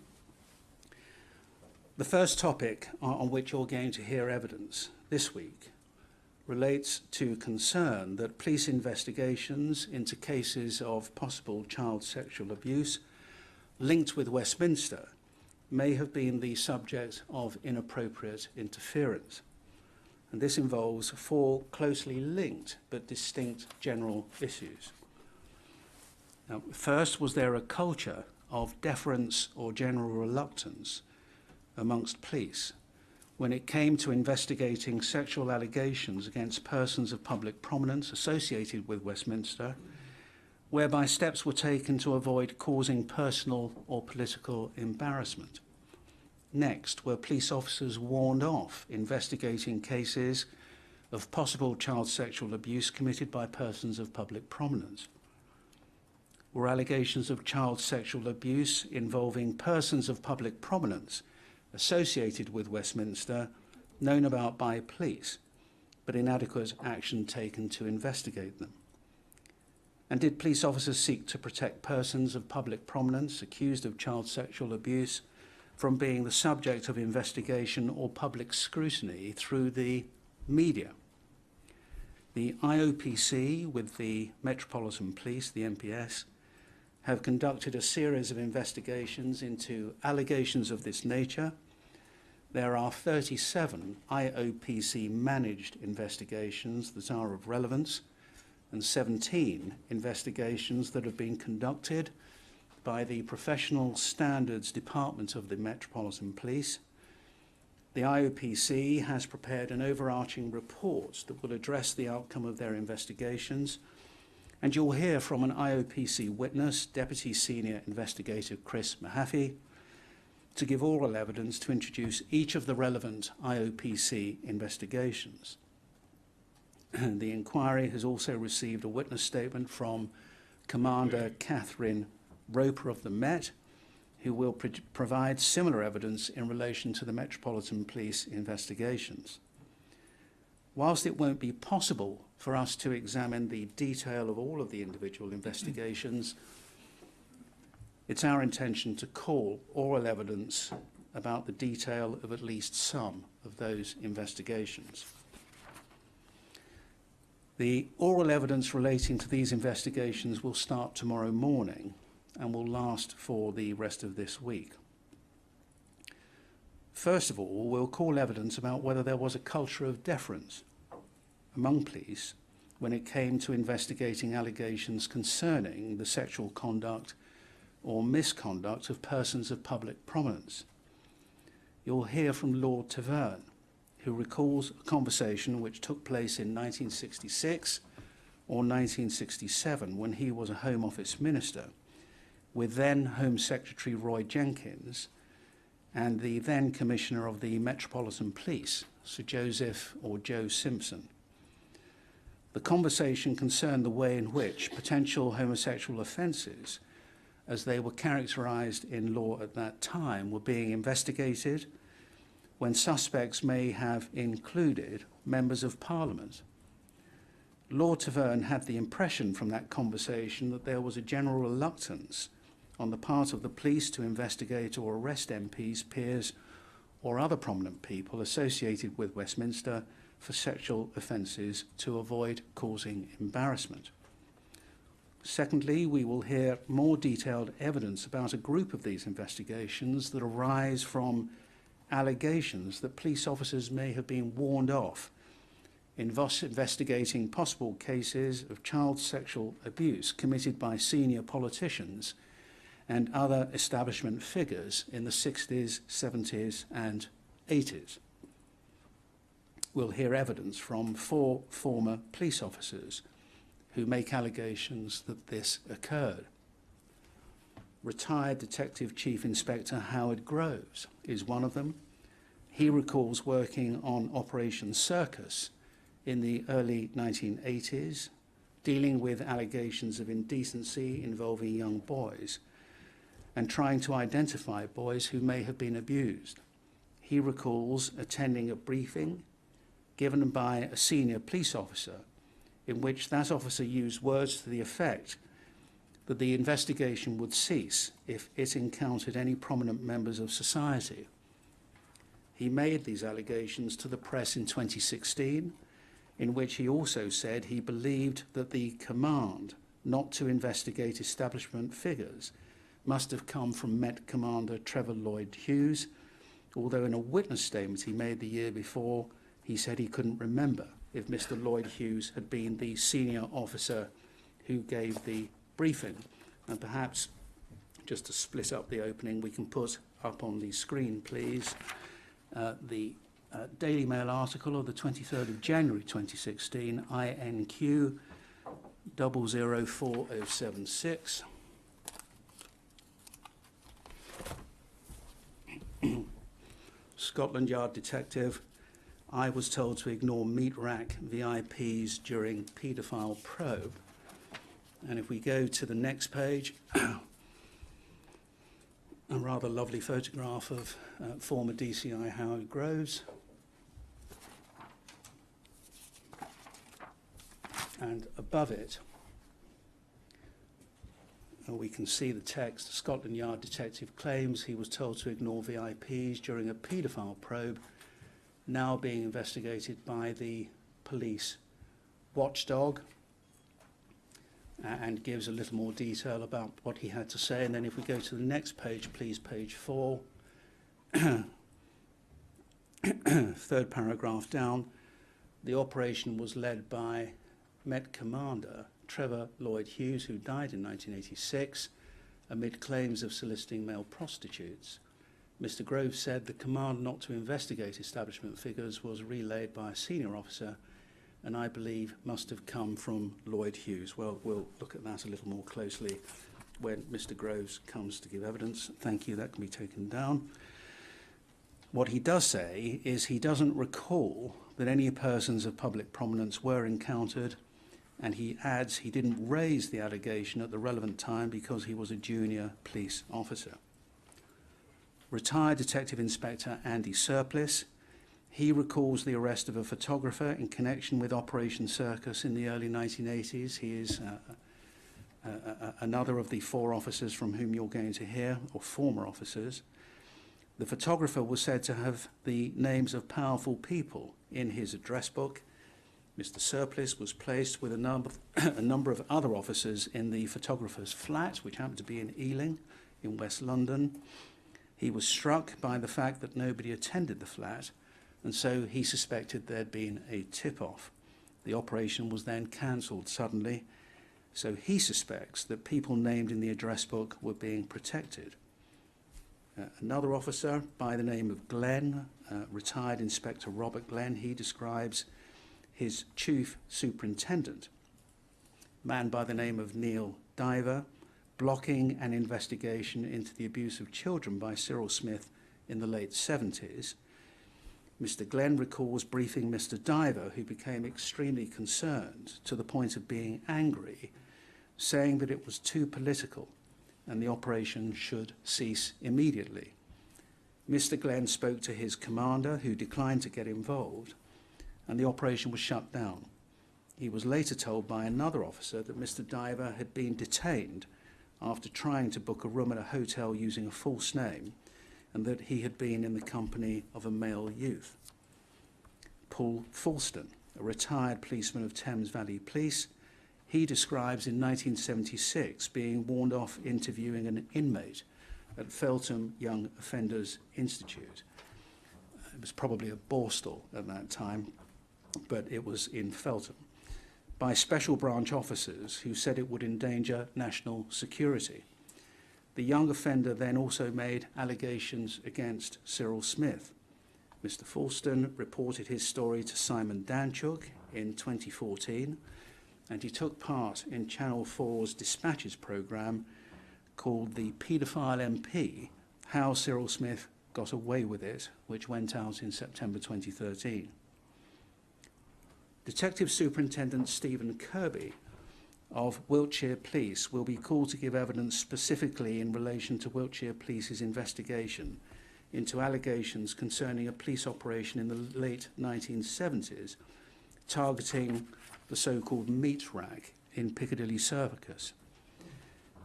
S2: first topic on which you're going to hear evidence this week relates to concern that police investigations into cases of possible child sexual abuse linked with Westminster may have been the subject of inappropriate interference. And this involves 4 closely linked but distinct general issues. Now, first, was there a culture of deference or general reluctance amongst police when it came to investigating sexual allegations against persons of public prominence associated with Westminster, whereby steps were taken to avoid causing personal or political embarrassment? Next, were police officers warned off investigating cases of possible child sexual abuse committed by persons of public prominence? Were allegations of child sexual abuse involving persons of public prominence associated with Westminster known about by police, but inadequate action taken to investigate them? And did police officers seek to protect persons of public prominence accused of child sexual abuse from being the subject of investigation or public scrutiny through the media? The IOPC, with the Metropolitan Police, the MPS, have conducted a series of investigations into allegations of this nature. There are 37 IOPC-managed investigations that are of relevance, and 17 investigations that have been conducted by the Professional Standards Department of the Metropolitan Police. The IOPC has prepared an overarching report that will address the outcome of their investigations, and you'll hear from an IOPC witness, Deputy Senior Investigator Chris Mahaffey, to give oral evidence to introduce each of the relevant IOPC investigations. The inquiry has also received a witness statement from Commander Catherine Roper of the Met, who will provide similar evidence in relation to the Metropolitan Police investigations. Whilst it won't be possible for us to examine the detail of all of the individual investigations, it's our intention to call oral evidence about the detail of at least some of those investigations. The oral evidence relating to these investigations will start tomorrow morning and will last for the rest of this week. First of all, we'll call evidence about whether there was a culture of deference among police when it came to investigating allegations concerning the sexual conduct or misconduct of persons of public prominence. You'll hear from Lord Taverne, who recalls a conversation which took place in 1966 or 1967 when he was a Home Office Minister with then Home Secretary Roy Jenkins and the then Commissioner of the Metropolitan Police, Sir Joseph or Joe Simpson. The conversation concerned the way in which potential homosexual offences, as they were characterised in law at that time, were being investigated when suspects may have included members of Parliament. Lord Taverne had the impression from that conversation that there was a general reluctance on the part of the police to investigate or arrest MPs, peers, or other prominent people associated with Westminster for sexual offences to avoid causing embarrassment. Secondly, we will hear more detailed evidence about a group of these investigations that arise from allegations that police officers may have been warned off investigating possible cases of child sexual abuse committed by senior politicians and other establishment figures in the 60s, 70s and 80s. We'll hear evidence from 4 former police officers who make allegations that this occurred. Retired Detective Chief Inspector Howard Groves is one of them. He recalls working on Operation Circus in the early 1980s, dealing with allegations of indecency involving young boys and trying to identify boys who may have been abused. He recalls attending a briefing given by a senior police officer in which that officer used words to the effect that the investigation would cease if it encountered any prominent members of society. He made these allegations to the press in 2016, in which he also said he believed that the command not to investigate establishment figures must have come from Met Commander Trevor Lloyd Hughes, although in a witness statement he made the year before, he said he couldn't remember if Mr. Lloyd Hughes had been the senior officer who gave the briefing. And perhaps, just to split up the opening, we can put up on the screen, please, the Daily Mail article of the 23rd of January 2016, INQ 004076. Scotland Yard detective: I was told to ignore meat rack VIPs during paedophile probe. And if we go to the next page, a rather lovely photograph of former DCI Howard Groves. And above it, we can see the text: Scotland Yard detective claims he was told to ignore VIPs during a paedophile probe, now being investigated by the police watchdog, and gives a little more detail about what he had to say. And then if we go to the next page, please, page 4, third paragraph down, the operation was led by Met Commander Trevor Lloyd Hughes, who died in 1986 amid claims of soliciting male prostitutes. Mr. Groves said the command not to investigate establishment figures was relayed by a senior officer, and I believe must have come from Lloyd Hughes. Well, we'll look at that a little more closely when Mr. Groves comes to give evidence. Thank you, that can be taken down. What he does say is he doesn't recall that any persons of public prominence were encountered, and he adds he didn't raise the allegation at the relevant time because he was a junior police officer. Retired Detective Inspector Andy Surplice: he recalls the arrest of a photographer in connection with Operation Circus in the early 1980s. He is another of the 4 officers from whom you're going to hear, or former officers. The photographer was said to have the names of powerful people in his address book. Mr. Surplice was placed with a number of other officers in the photographer's flat, which happened to be in Ealing in West London. He was struck by the fact that nobody attended the flat, and so he suspected there'd been a tip-off. The operation was then cancelled suddenly, so he suspects that people named in the address book were being protected. Another officer by the name of Glenn, retired Inspector Robert Glenn, he describes his chief superintendent, man by the name of Neil Diver, blocking an investigation into the abuse of children by Cyril Smith in the late 70s. Mr. Glenn recalls briefing Mr. Diver, who became extremely concerned to the point of being angry, saying that it was too political and the operation should cease immediately. Mr. Glenn spoke to his commander, who declined to get involved, and the operation was shut down. He was later told by another officer that Mr. Diver had been detained after trying to book a room at a hotel using a false name, and that he had been in the company of a male youth. Paul Fulston, a retired policeman of Thames Valley Police, he describes in 1976 being warned off interviewing an inmate at Feltham Young Offenders Institute. It was probably at Borstal at that time, but it was in Feltham, by special branch officers who said it would endanger national security. The young offender then also made allegations against Cyril Smith. Mr. Fulston reported his story to Simon Danchuk in 2014, and he took part in Channel 4's Dispatches programme called The Pedophile MP, How Cyril Smith Got Away With It, which went out in September 2013. Detective Superintendent Stephen Kirby of Wiltshire Police will be called to give evidence specifically in relation to Wiltshire Police's investigation into allegations concerning a police operation in the late 1970s targeting the so-called meat rack in Piccadilly Circus.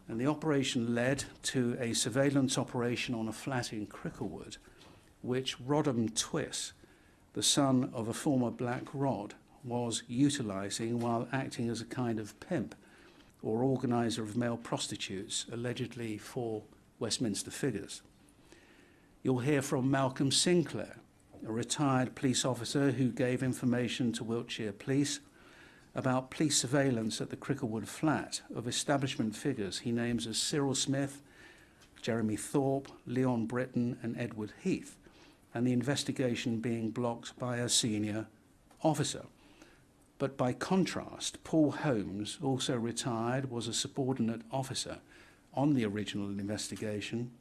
S2: And the operation led to a surveillance operation on a flat in Cricklewood, which Rodham Twiss, the son of a former Black Rod, was utilising while acting as a kind of pimp, or organiser of male prostitutes, allegedly for Westminster figures. You'll hear from Malcolm Sinclair, a retired police officer who gave information to Wiltshire Police about police surveillance at the Cricklewood flat of establishment figures he names as Cyril Smith, Jeremy Thorpe, Leon Britton and Edward Heath, and the investigation being blocked by a senior officer. But by contrast, Paul Holmes, also retired, was a subordinate officer on the original investigation.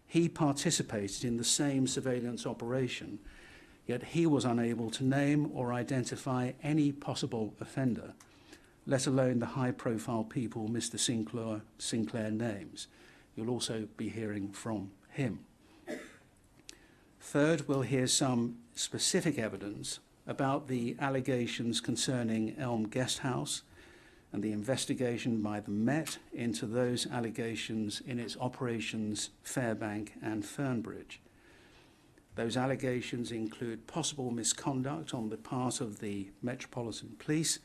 S2: He participated in the same surveillance operation, yet he was unable to name or identify any possible offender, let alone the high-profile people Mr. Sinclair names. You'll also be hearing from him. Third, we'll hear some specific evidence about the allegations concerning Elm Guesthouse and the investigation by the Met into those allegations in its operations Fairbank and Fernbridge. Those allegations include possible misconduct on the part of the Metropolitan Police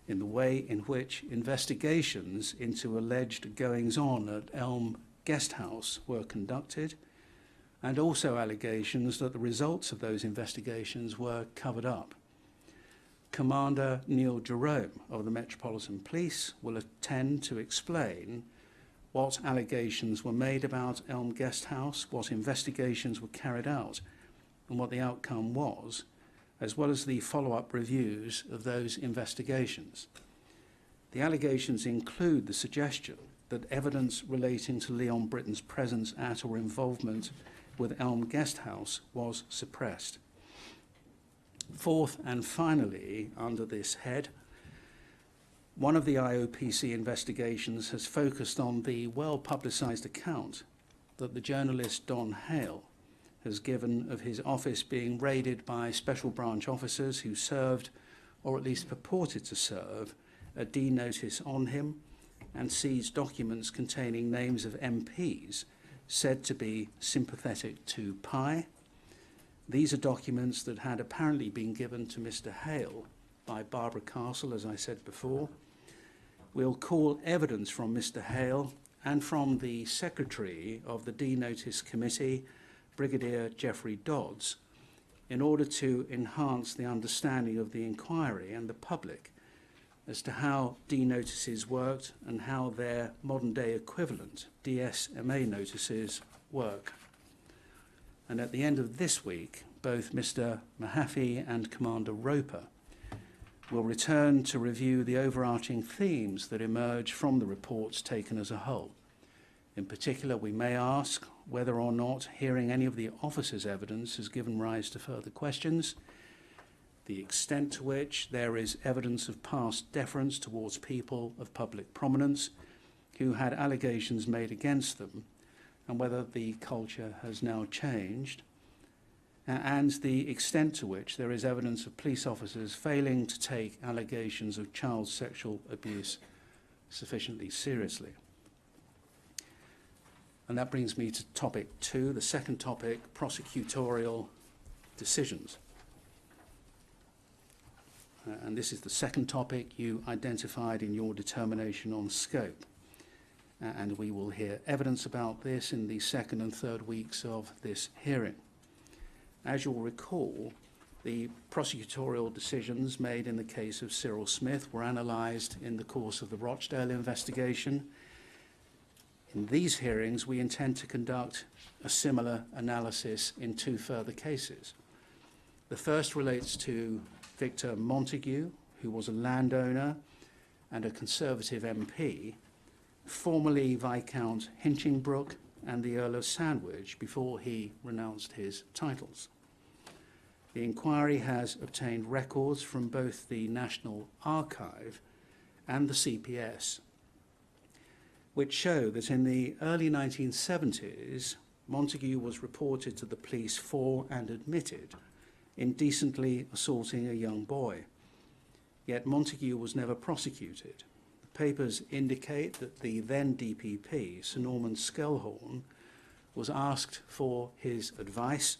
S2: in the way in which investigations into alleged goings-on at Elm Guesthouse were conducted, and also allegations that the results of those investigations were covered up. Commander Neil Jerome of the Metropolitan Police will attend to explain what allegations were made about Elm Guesthouse, what investigations were carried out, and what the outcome was, as well as the follow-up reviews of those investigations. The allegations include the suggestion that evidence relating to Leon Britton's presence at or involvement with Elm Guesthouse was suppressed. Fourth and finally, under this head, one of the IOPC investigations has focused on the well-publicised account that the journalist Don Hale has given of his office being raided by special branch officers who served, or at least purported to serve, a D notice on him and seized documents containing names of MPs said to be sympathetic to Pi. These are documents that had apparently been given to Mr. Hale by Barbara Castle, as I said before. We'll call evidence from Mr. Hale and from the Secretary of the D-Notice Committee, Brigadier Geoffrey Dodds, in order to enhance the understanding of the inquiry and the public as to how D-notices worked and how their modern-day equivalent, DSMA notices, work. And at the end of this week, both Mr. Mahaffey and Commander Roper will return to review the overarching themes that emerge from the reports taken as a whole. In particular, we may ask whether or not hearing any of the officers' evidence has given rise to further questions, the extent to which there is evidence of past deference towards people of public prominence who had allegations made against them, and whether the culture has now changed, and the extent to which there is evidence of police officers failing to take allegations of child sexual abuse sufficiently seriously. And that brings me to topic 2, the second topic, prosecutorial decisions. And this is the second topic you identified in your determination on scope. And we will hear evidence about this in the second and third weeks of this hearing. As you'll recall, the prosecutorial decisions made in the case of Cyril Smith were analysed in the course of the Rochdale investigation. In these hearings, we intend to conduct a similar analysis in 2 further cases. The first relates to Victor Montague, who was a landowner and a Conservative MP, formerly Viscount Hinchingbrook and the Earl of Sandwich before he renounced his titles. The inquiry has obtained records from both the National Archive and the CPS, which show that in the early 1970s, Montague was reported to the police for and admitted indecently assaulting a young boy. Yet Montague was never prosecuted. The papers indicate that the then DPP, Sir Norman Skelhorn, was asked for his advice.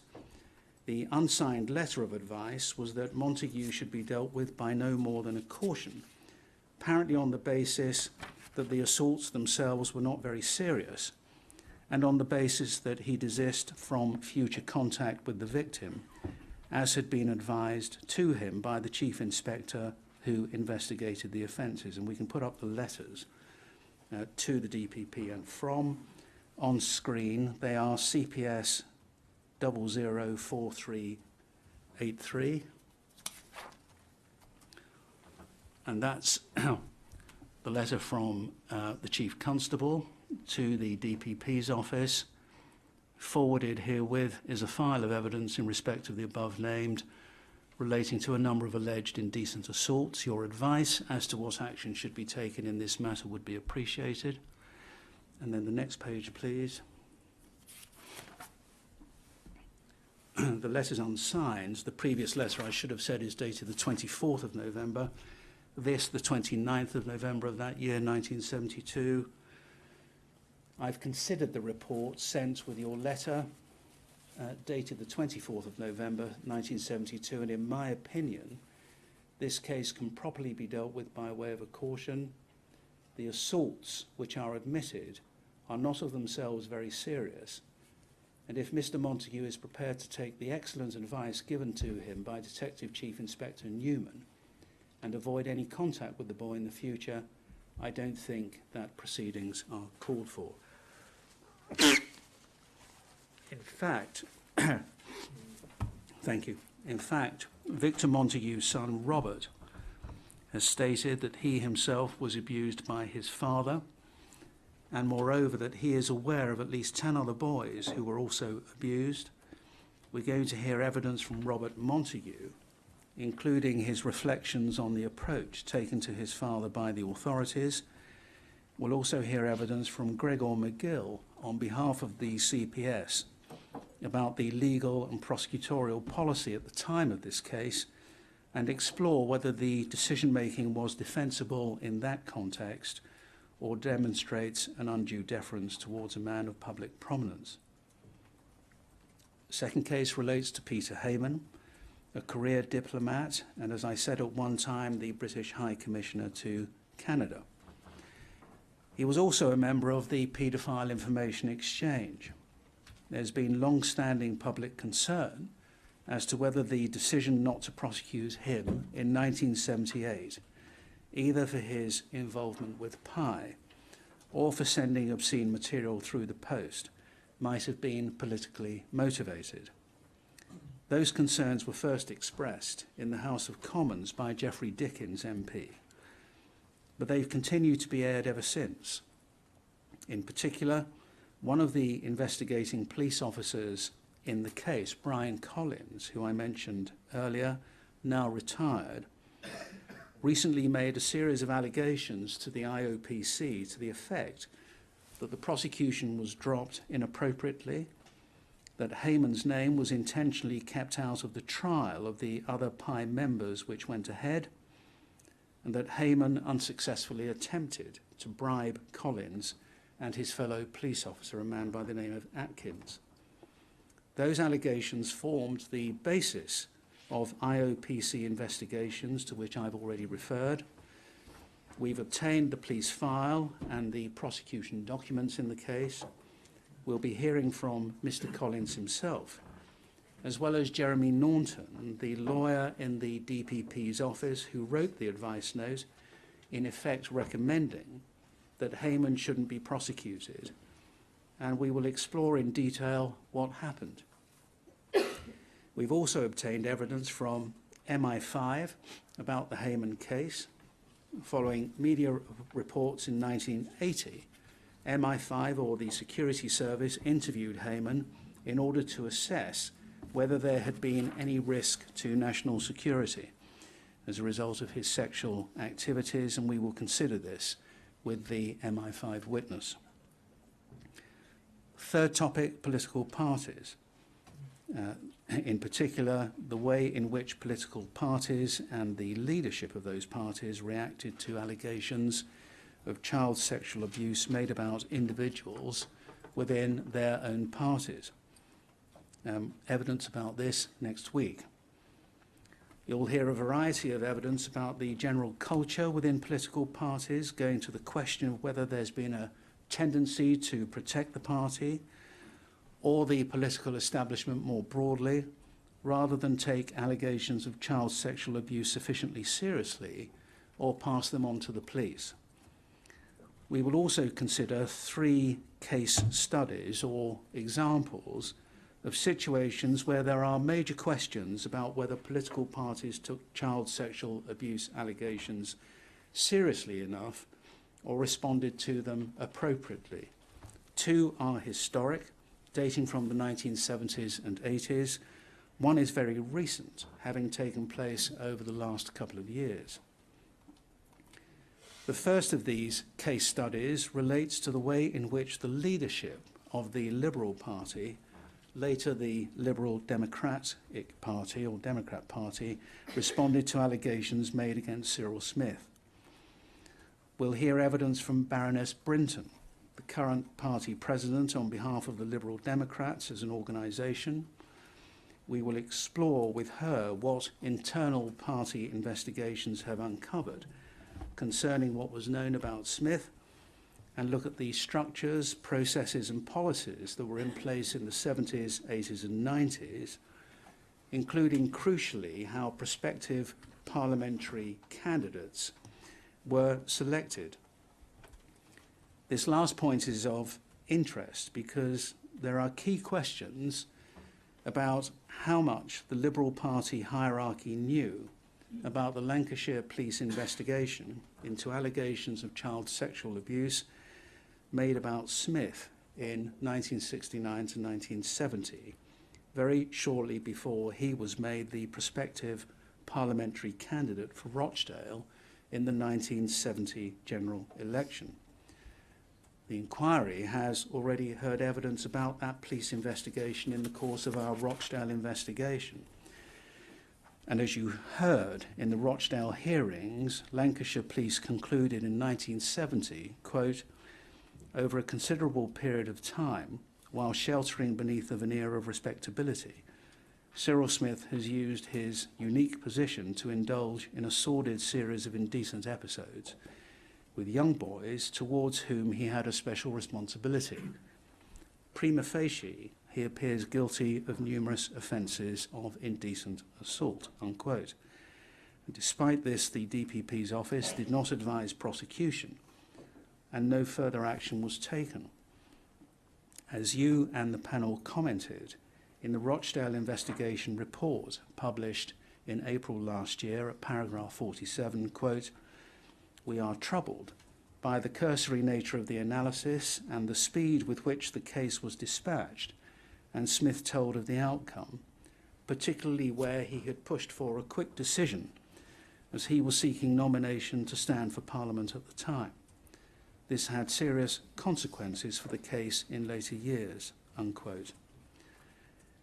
S2: The unsigned letter of advice was that Montague should be dealt with by no more than a caution, apparently on the basis that the assaults themselves were not very serious, and on the basis that he desist from future contact with the victim, as had been advised to him by the Chief Inspector who investigated the offences. And we can put up the letters to the DPP and from. On screen, they are CPS 004383, and that's the letter from the Chief Constable to the DPP's office. Forwarded herewith is a file of evidence in respect of the above named, relating to a number of alleged indecent assaults. Your advice as to what action should be taken in this matter would be appreciated. And then the next page, please. The letter's unsigned. The previous letter, I should have said, is dated the 24th of November. This, the 29th of November of that year, 1972. I've considered the report sent with your letter, dated the 24th of November 1972, and in my opinion, this case can properly be dealt with by way of a caution. The assaults which are admitted are not of themselves very serious, and if Mr. Montague is prepared to take the excellent advice given to him by Detective Chief Inspector Newman and avoid any contact with the boy in the future, I don't think that proceedings are called for. In fact, thank you. In fact, Victor Montague's son, Robert, has stated that he himself was abused by his father, and moreover that he is aware of at least 10 other boys who were also abused. We're going to hear evidence from Robert Montague, including his reflections on the approach taken to his father by the authorities. We'll also hear evidence from Gregor McGill on behalf of the CPS about the legal and prosecutorial policy at the time of this case, and explore whether the decision-making was defensible in that context or demonstrates an undue deference towards a man of public prominence. The second case relates to Peter Hayman, a career diplomat, and as I said at one time, the British High Commissioner to Canada. He was also a member of the Pedophile Information Exchange. There's been long-standing public concern as to whether the decision not to prosecute him in 1978, either for his involvement with Pi or for sending obscene material through the post, might have been politically motivated. Those concerns were first expressed in the House of Commons by Geoffrey Dickens MP, but they've continued to be aired ever since. In particular, one of the investigating police officers in the case, Brian Collins, who I mentioned earlier, now retired, recently made a series of allegations to the IOPC to the effect that the prosecution was dropped inappropriately, that Hayman's name was intentionally kept out of the trial of the other Pi members which went ahead, and that Hayman unsuccessfully attempted to bribe Collins and his fellow police officer, a man by the name of Atkins. Those allegations formed the basis of IOPC investigations to which I've already referred. We've obtained the police file and the prosecution documents in the case. We'll be hearing from Mr. Collins himself, as well as Jeremy Naunton, the lawyer in the DPP's office who wrote the advice note, in effect recommending that Hayman shouldn't be prosecuted. And we will explore in detail what happened. We've also obtained evidence from MI5 about the Hayman case. Following media reports in 1980, MI5, or the Security Service, interviewed Hayman in order to assess whether there had been any risk to national security as a result of his sexual activities, and we will consider this with the MI5 witness. Third topic, political parties. In particular, the way in which political parties and the leadership of those parties reacted to allegations of child sexual abuse made about individuals within their own parties. Evidence about this next week. You'll hear a variety of evidence about the general culture within political parties, going to the question of whether there's been a tendency to protect the party or the political establishment more broadly, rather than take allegations of child sexual abuse sufficiently seriously or pass them on to the police. We will also consider 3 case studies or examples of situations where there are major questions about whether political parties took child sexual abuse allegations seriously enough or responded to them appropriately. 2 are historic, dating from the 1970s and 80s. 1 is very recent, having taken place over the last couple of years. The first of these case studies relates to the way in which the leadership of the Liberal Party, later the Liberal Democratic Party or Democrat Party, responded to allegations made against Cyril Smith. We'll hear evidence from Baroness Brinton, the current party president on behalf of the Liberal Democrats as an organisation. We will explore with her what internal party investigations have uncovered concerning what was known about Smith, and look at the structures, processes and policies that were in place in the 70s, 80s and 90s, including crucially how prospective parliamentary candidates were selected. This last point is of interest because there are key questions about how much the Liberal Party hierarchy knew about the Lancashire police investigation into allegations of child sexual abuse made about Smith in 1969 to 1970, very shortly before he was made the prospective parliamentary candidate for Rochdale in the 1970 general election. The inquiry has already heard evidence about that police investigation in the course of our Rochdale investigation. And as you heard in the Rochdale hearings, Lancashire Police concluded in 1970, quote, over a considerable period of time, while sheltering beneath a veneer of respectability, Cyril Smith has used his unique position to indulge in a sordid series of indecent episodes with young boys towards whom he had a special responsibility. Prima facie, he appears guilty of numerous offences of indecent assault, unquote. And despite this, the DPP's office did not advise prosecution and no further action was taken. As you and the panel commented in the Rochdale investigation report published in April last year at paragraph 47, quote, we are troubled by the cursory nature of the analysis and the speed with which the case was dispatched and Smith told of the outcome, particularly where he had pushed for a quick decision as he was seeking nomination to stand for Parliament at the time. This had serious consequences for the case in later years, unquote.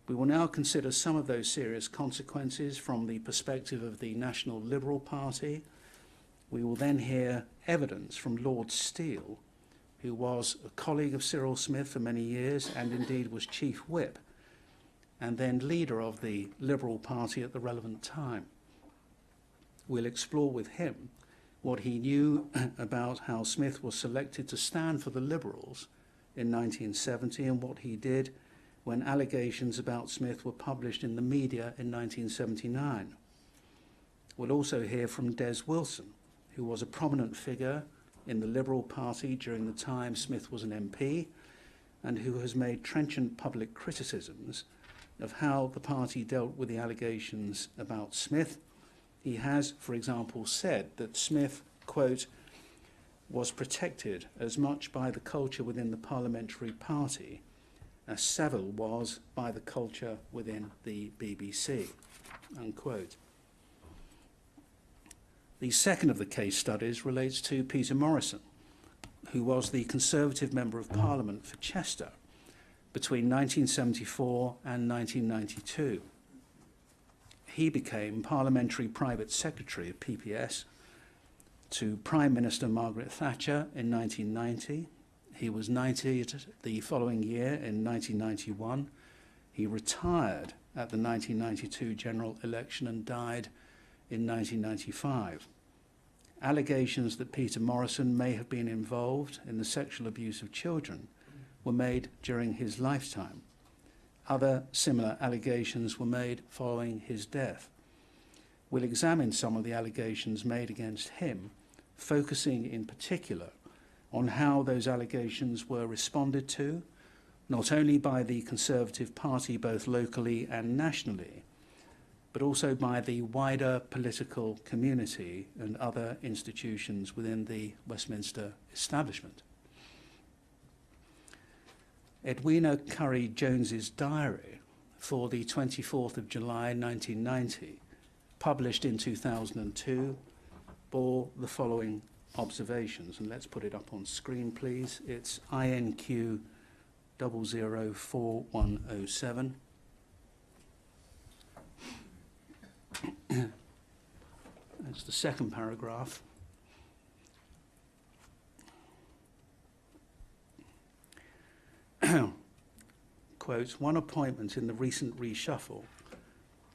S2: We will now consider some of those serious consequences from the perspective of the National Liberal Party. We will then hear evidence from Lord Steele, who was a colleague of Cyril Smith for many years and indeed was Chief Whip, and then leader of the Liberal Party at the relevant time. We'll explore with him what he knew about how Smith was selected to stand for the Liberals in 1970 and what he did when allegations about Smith were published in the media in 1979. We'll also hear from Des Wilson, who was a prominent figure in the Liberal Party during the time Smith was an MP and who has made trenchant public criticisms of how the party dealt with the allegations about Smith. He has, for example, said that Smith, quote, was protected as much by the culture within the parliamentary party as Savile was by the culture within the BBC, unquote. The second of the case studies relates to Peter Morrison, who was the Conservative Member of Parliament for Chester between 1974 and 1992. He became Parliamentary Private Secretary of PPS to Prime Minister Margaret Thatcher in 1990. He was knighted the following year in 1991. He retired at the 1992 general election and died in 1995. Allegations that Peter Morrison may have been involved in the sexual abuse of children were made during his lifetime. Other similar allegations were made following his death. We'll examine some of the allegations made against him, focusing in particular on how those allegations were responded to, not only by the Conservative Party both locally and nationally, but also by the wider political community and other institutions within the Westminster establishment. Edwina Curry-Jones's diary for the 24th of July 1990, published in 2002, bore the following observations, and let's put it up on screen, please. It's INQ 004107. That's the second paragraph. Quotes, one appointment in the recent reshuffle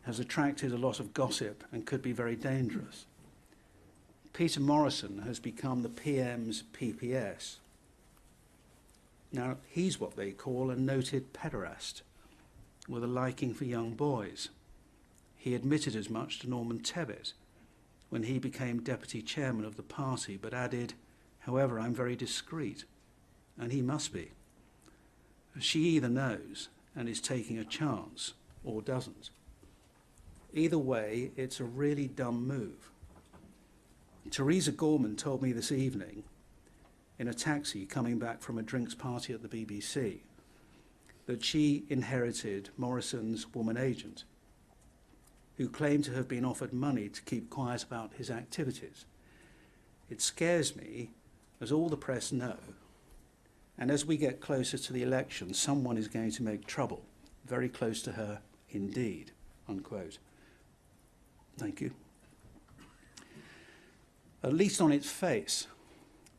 S2: has attracted a lot of gossip and could be very dangerous. Peter Morrison has become the PM's PPS. Now, he's what they call a noted pederast, with a liking for young boys. He admitted as much to Norman Tebbit when he became deputy chairman of the party, but added, however, I'm very discreet, and he must be. She either knows and is taking a chance or doesn't. Either way, it's a really dumb move. Teresa Gorman told me this evening in a taxi coming back from a drinks party at the BBC that she inherited Morrison's woman agent, who claimed to have been offered money to keep quiet about his activities. It scares me, as all the press know, and as we get closer to the election, someone is going to make trouble, very close to her indeed, unquote. Thank you. At least on its face,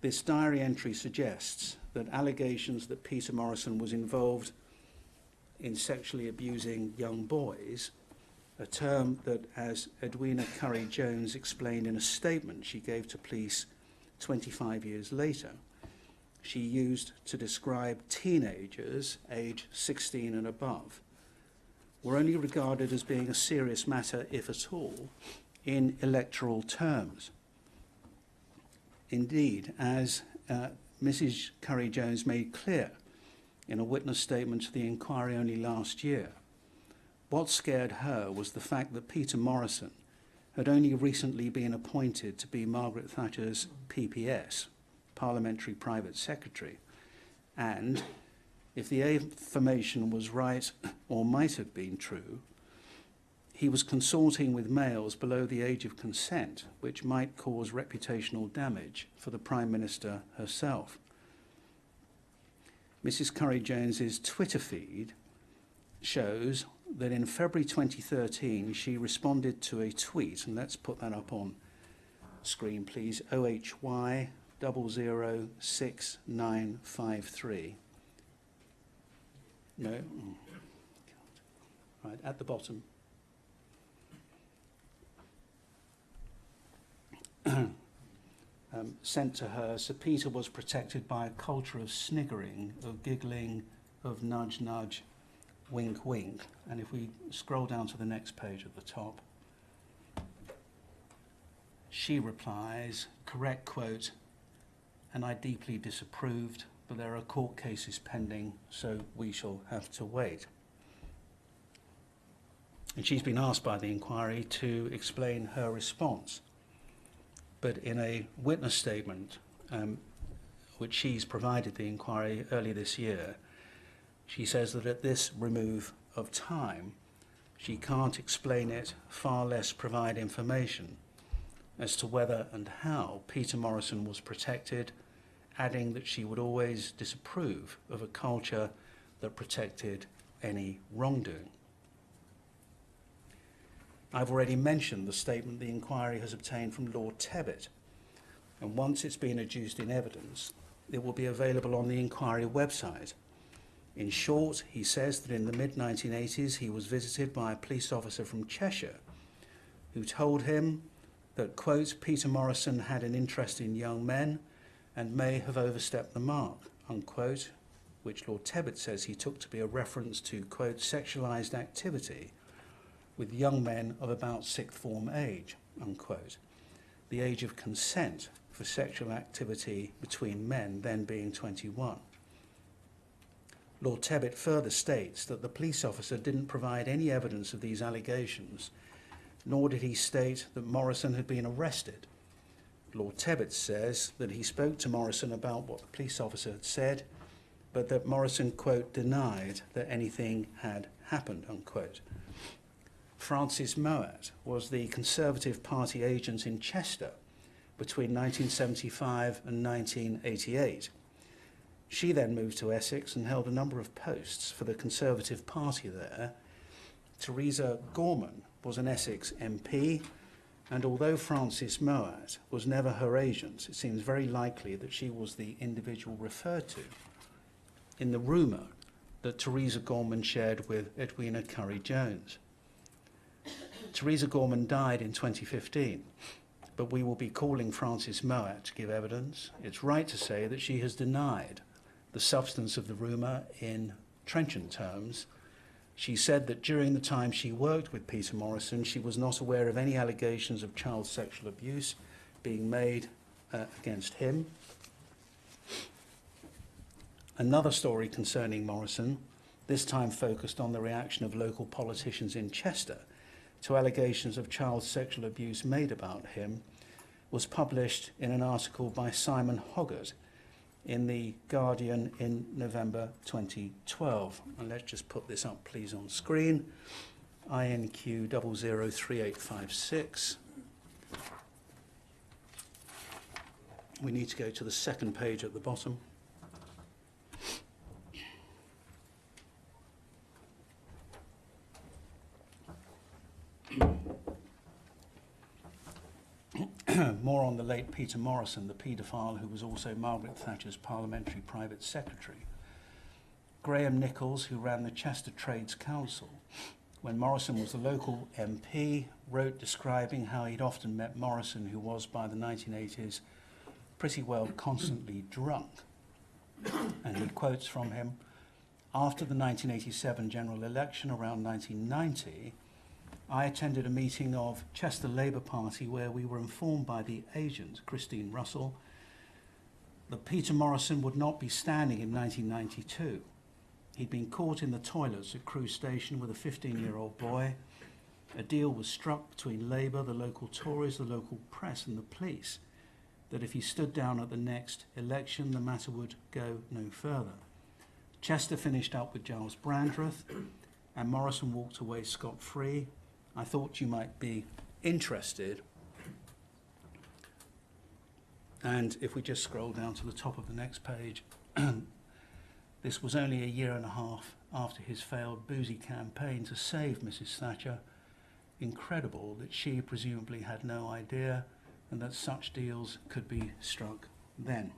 S2: this diary entry suggests that allegations that Peter Morrison was involved in sexually abusing young boys, a term that, as Edwina Curry-Jones explained in a statement she gave to police 25 years later, she used to describe teenagers aged 16 and above, were only regarded as being a serious matter, if at all, in electoral terms. Indeed, as Mrs. Curry-Jones made clear in a witness statement to the inquiry only last year, what scared her was the fact that Peter Morrison had only recently been appointed to be Margaret Thatcher's PPS, Parliamentary Private Secretary, and, if the information was right or might have been true, he was consorting with males below the age of consent, which might cause reputational damage for the Prime Minister herself. Mrs. Curry-Jones's Twitter feed shows that in February 2013 she responded to a tweet, and let's put that up on screen please, OHY 006953. No? Oh, right, at the bottom. Sent to her, Sir Peter was protected by a culture of sniggering, of giggling, of nudge, nudge, wink, wink. And if we scroll down to the next page at the top, she replies, correct quote, and I deeply disapproved, but there are court cases pending, so we shall have to wait. And she's been asked by the inquiry to explain her response. But in a witness statement, which she's provided the inquiry early this year, she says that at this remove of time, she can't explain it, far less provide information as to whether and how Peter Morrison was protected, adding that she would always disapprove of a culture that protected any wrongdoing. I've already mentioned the statement the inquiry has obtained from Lord Tebbit, and once it's been adduced in evidence, it will be available on the inquiry website. In short, he says that in the mid-1980s he was visited by a police officer from Cheshire who told him that, quote, Peter Morrison had an interest in young men and may have overstepped the mark, unquote, which Lord Tebbit says he took to be a reference to, quote, sexualised activity with young men of about sixth form age, unquote, the age of consent for sexual activity between men then being 21. Lord Tebbit further states that the police officer didn't provide any evidence of these allegations, nor did he state that Morrison had been arrested. Lord Tebbit says that he spoke to Morrison about what the police officer had said, but that Morrison, quote, denied that anything had happened, unquote. Frances Mowat was the Conservative Party agent in Chester between 1975 and 1988. She then moved to Essex and held a number of posts for the Conservative Party there. Theresa Gorman was an Essex MP, and although Frances Mowat was never her agent, it seems very likely that she was the individual referred to in the rumour that Theresa Gorman shared with Edwina Curry-Jones. Theresa Gorman died in 2015, but we will be calling Frances Mowat to give evidence. It's right to say that she has denied the substance of the rumour in trenchant terms. She said that during the time she worked with Peter Morrison, she was not aware of any allegations of child sexual abuse being made against him. Another story concerning Morrison, this time focused on the reaction of local politicians in Chester to allegations of child sexual abuse made about him, was published in an article by Simon Hoggart in The Guardian in November 2012. And let's just put this up, please, on screen. INQ 003856. We need to go to the second page at the bottom. More on the late Peter Morrison, the paedophile who was also Margaret Thatcher's parliamentary private secretary. Graham Nichols, who ran the Chester Trades Council, when Morrison was the local MP, wrote describing how he'd often met Morrison, who was, by the 1980s, pretty well constantly drunk. And he quotes from him, after the 1987 general election around 1990, I attended a meeting of Chester Labour Party where we were informed by the agent, Christine Russell, that Peter Morrison would not be standing in 1992. He'd been caught in the toilets at Crewe Station with a 15-year-old boy. A deal was struck between Labour, the local Tories, the local press and the police that if he stood down at the next election, the matter would go no further. Chester finished up with Giles Brandreth and Morrison walked away scot-free. I thought you might be interested. And if we just scroll down to the top of the next page, this was only a year and a half after his failed boozy campaign to save Mrs. Thatcher. Incredible that she presumably had no idea and that such deals could be struck then.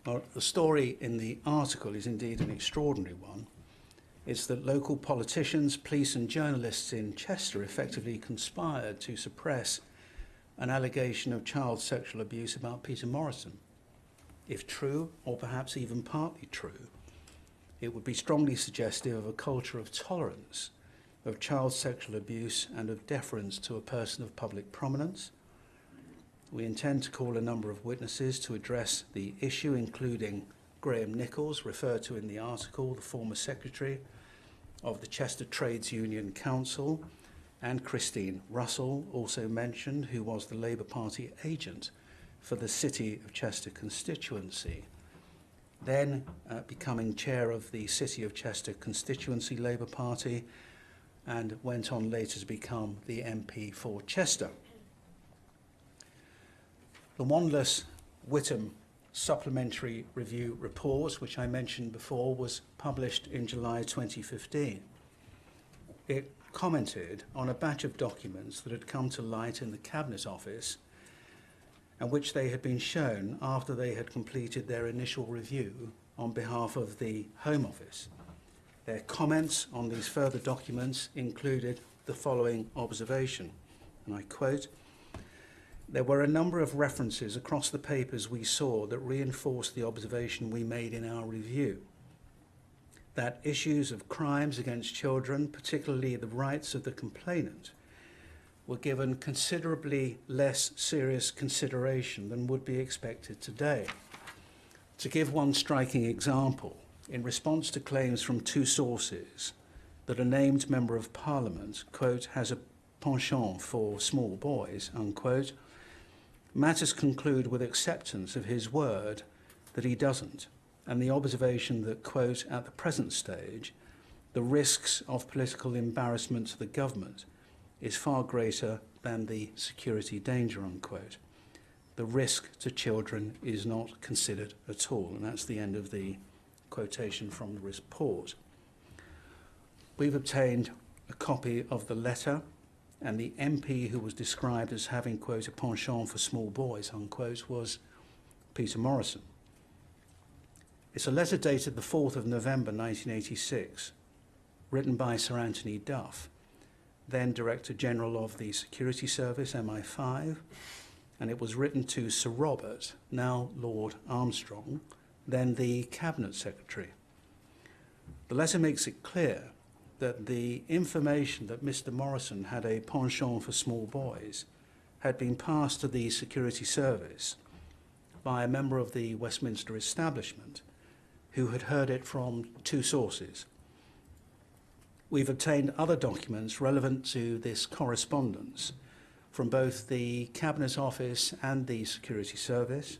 S2: Well, the story in the article is indeed an extraordinary one. It's that local politicians, police and journalists in Chester effectively conspired to suppress an allegation of child sexual abuse about Peter Morrison. If true, or perhaps even partly true, it would be strongly suggestive of a culture of tolerance of child sexual abuse and of deference to a person of public prominence. We intend to call a number of witnesses to address the issue, including Graham Nichols, referred to in the article, the former secretary of the Chester Trades Union Council, and Christine Russell, also mentioned, who was the Labour Party agent for the City of Chester constituency, then becoming chair of the City of Chester constituency Labour Party, and went on later to become the MP for Chester. The Wanless-Whittam supplementary review report, which I mentioned before, was published in July 2015. It commented on a batch of documents that had come to light in the Cabinet Office and which they had been shown after they had completed their initial review on behalf of the Home Office. Their comments on these further documents included the following observation, and I quote, "There were a number of references across the papers we saw that reinforced the observation we made in our review, that issues of crimes against children, particularly the rights of the complainant, were given considerably less serious consideration than would be expected today. To give one striking example, in response to claims from two sources that a named Member of Parliament, quote, has a penchant for small boys, unquote, matters conclude with acceptance of his word that he doesn't, and the observation that, quote, at the present stage, the risks of political embarrassment to the government is far greater than the security danger, unquote. The risk to children is not considered at all." And that's the end of the quotation from the report. We've obtained a copy of the letter, and the MP who was described as having, quote, a penchant for small boys, unquote, was Peter Morrison. It's a letter dated the 4th of November 1986, written by Sir Anthony Duff, then Director General of the Security Service, MI5, and it was written to Sir Robert, now Lord Armstrong, then the Cabinet Secretary. The letter makes it clear that the information that Mr. Morrison had a penchant for small boys had been passed to the Security Service by a member of the Westminster establishment who had heard it from two sources. We've obtained other documents relevant to this correspondence from both the Cabinet Office and the Security Service.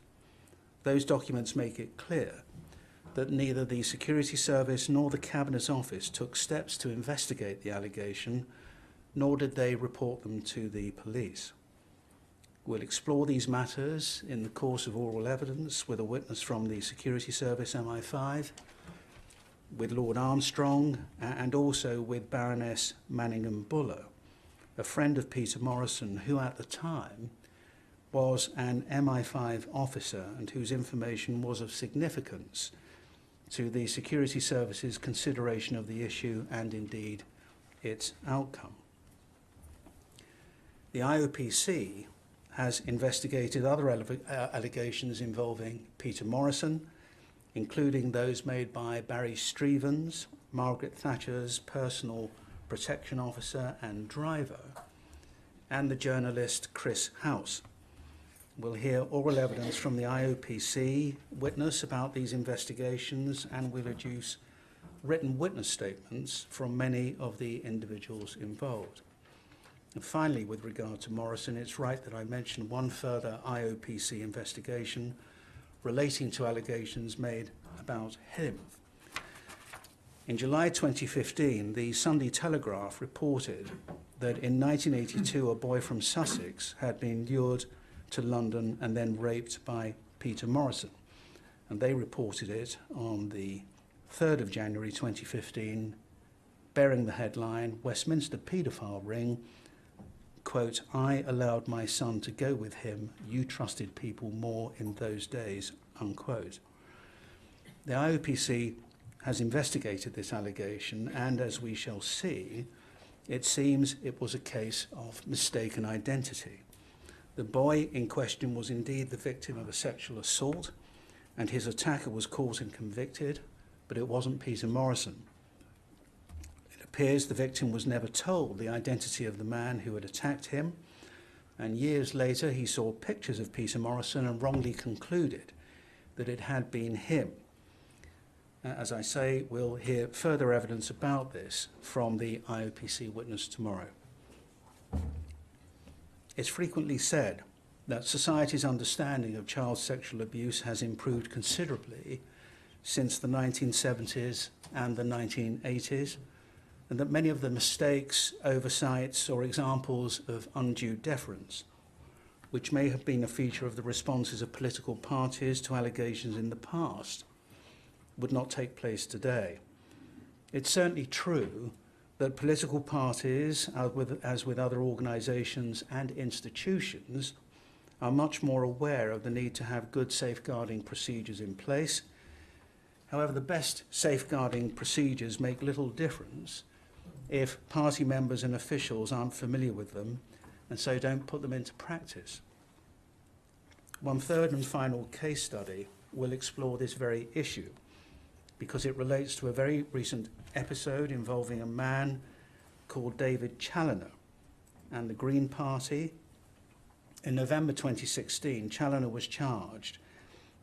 S2: Those documents make it clear that neither the Security Service nor the Cabinet Office took steps to investigate the allegation, nor did they report them to the police. We'll explore these matters in the course of oral evidence with a witness from the Security Service, MI5, with Lord Armstrong, and also with Baroness Manningham Buller, a friend of Peter Morrison, who at the time was an MI5 officer and whose information was of significance to the Security Service's consideration of the issue and indeed its outcome. The IOPC has investigated other allegations involving Peter Morrison, including those made by Barry Strevens, Margaret Thatcher's personal protection officer and driver, and the journalist Chris House. We'll hear oral evidence from the IOPC witness about these investigations, and we'll adduce written witness statements from many of the individuals involved. And finally, with regard to Morrison, it's right that I mention one further IOPC investigation relating to allegations made about him. In July 2015, the Sunday Telegraph reported that in 1982 a boy from Sussex had been lured to London and then raped by Peter Morrison. And they reported it on the 3rd of January 2015, bearing the headline, "Westminster Pedophile Ring, quote, I allowed my son to go with him. You trusted people more in those days," unquote. The IOPC has investigated this allegation, and as we shall see, it seems it was a case of mistaken identity. The boy in question was indeed the victim of a sexual assault, and his attacker was caught and convicted, but it wasn't Peter Morrison. It appears the victim was never told the identity of the man who had attacked him, and years later he saw pictures of Peter Morrison and wrongly concluded that it had been him. As I say, we'll hear further evidence about this from the IOPC witness tomorrow. It's frequently said that society's understanding of child sexual abuse has improved considerably since the 1970s and the 1980s, and that many of the mistakes, oversights, or examples of undue deference, which may have been a feature of the responses of political parties to allegations in the past, would not take place today. It's certainly true that political parties, as with other organisations and institutions, are much more aware of the need to have good safeguarding procedures in place, However, the best safeguarding procedures make little difference if party members and officials aren't familiar with them and so don't put them into practice. One third and final case study will explore this very issue because it relates to a very recent episode involving a man called David Challoner and the Green Party. In November 2016, Challoner was charged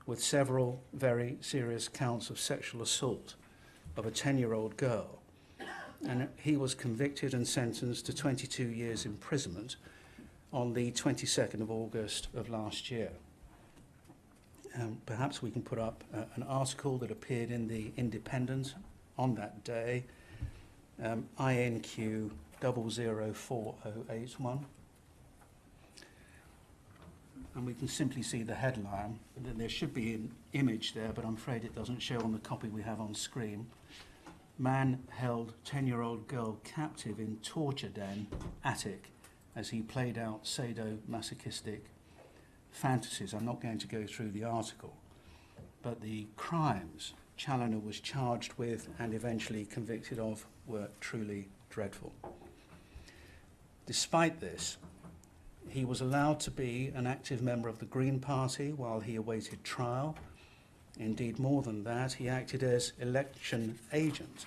S2: with several very serious counts of sexual assault of a 10-year-old girl, and he was convicted and sentenced to 22 years imprisonment on the 22nd of August of last year. Perhaps we can put up an article that appeared in the Independent on that day, INQ 004081. And we can simply see the headline. There should be an image there, but I'm afraid it doesn't show on the copy we have on screen. Man held 10-year-old girl captive in torture den attic as he played out sadomasochistic fantasies. I'm not going to go through the article, but the crimes Challoner was charged with and eventually convicted of were truly dreadful. Despite this, he was allowed to be an active member of the Green Party while he awaited trial. Indeed, more than that, he acted as election agent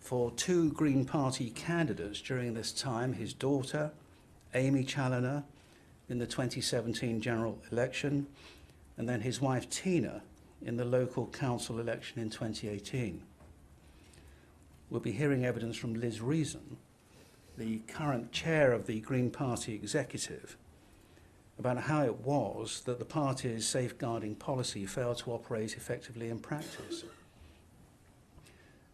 S2: for two Green Party candidates during this time, his daughter, Amy Challoner, in the 2017 general election, and then his wife, Tina, in the local council election in 2018. We'll be hearing evidence from Liz Reason, the current chair of the Green Party executive, about how it was that the party's safeguarding policy failed to operate effectively in practice.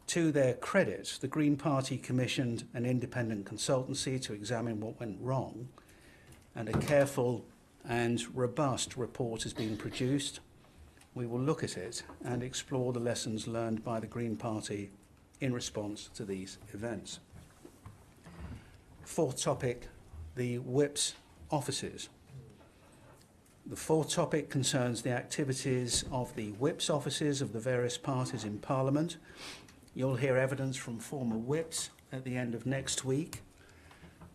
S2: To their credit, the Green Party commissioned an independent consultancy to examine what went wrong, and a careful and robust report has been produced. We will look at it and explore the lessons learned by the Green Party in response to these events. Fourth topic, the whip's offices. The fourth topic concerns the activities of the whip's offices of the various parties in Parliament. You'll hear evidence from former whips at the end of next week.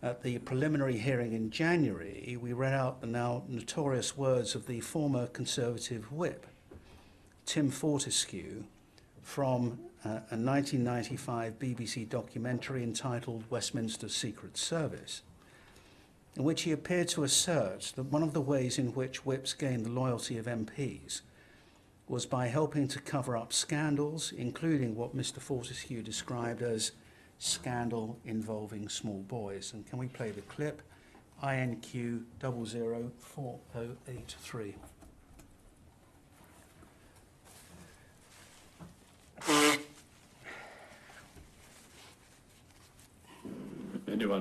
S2: At the preliminary hearing in January, we read out the now notorious words of the former Conservative whip, Tim Fortescue, from a 1995 BBC documentary entitled Westminster's Secret Service, in which he appeared to assert that one of the ways in which whips gained the loyalty of MPs was by helping to cover up scandals, including what Mr. Fortescue described as scandal involving small boys. And can we play the clip? INQ 004083.
S7: Anyone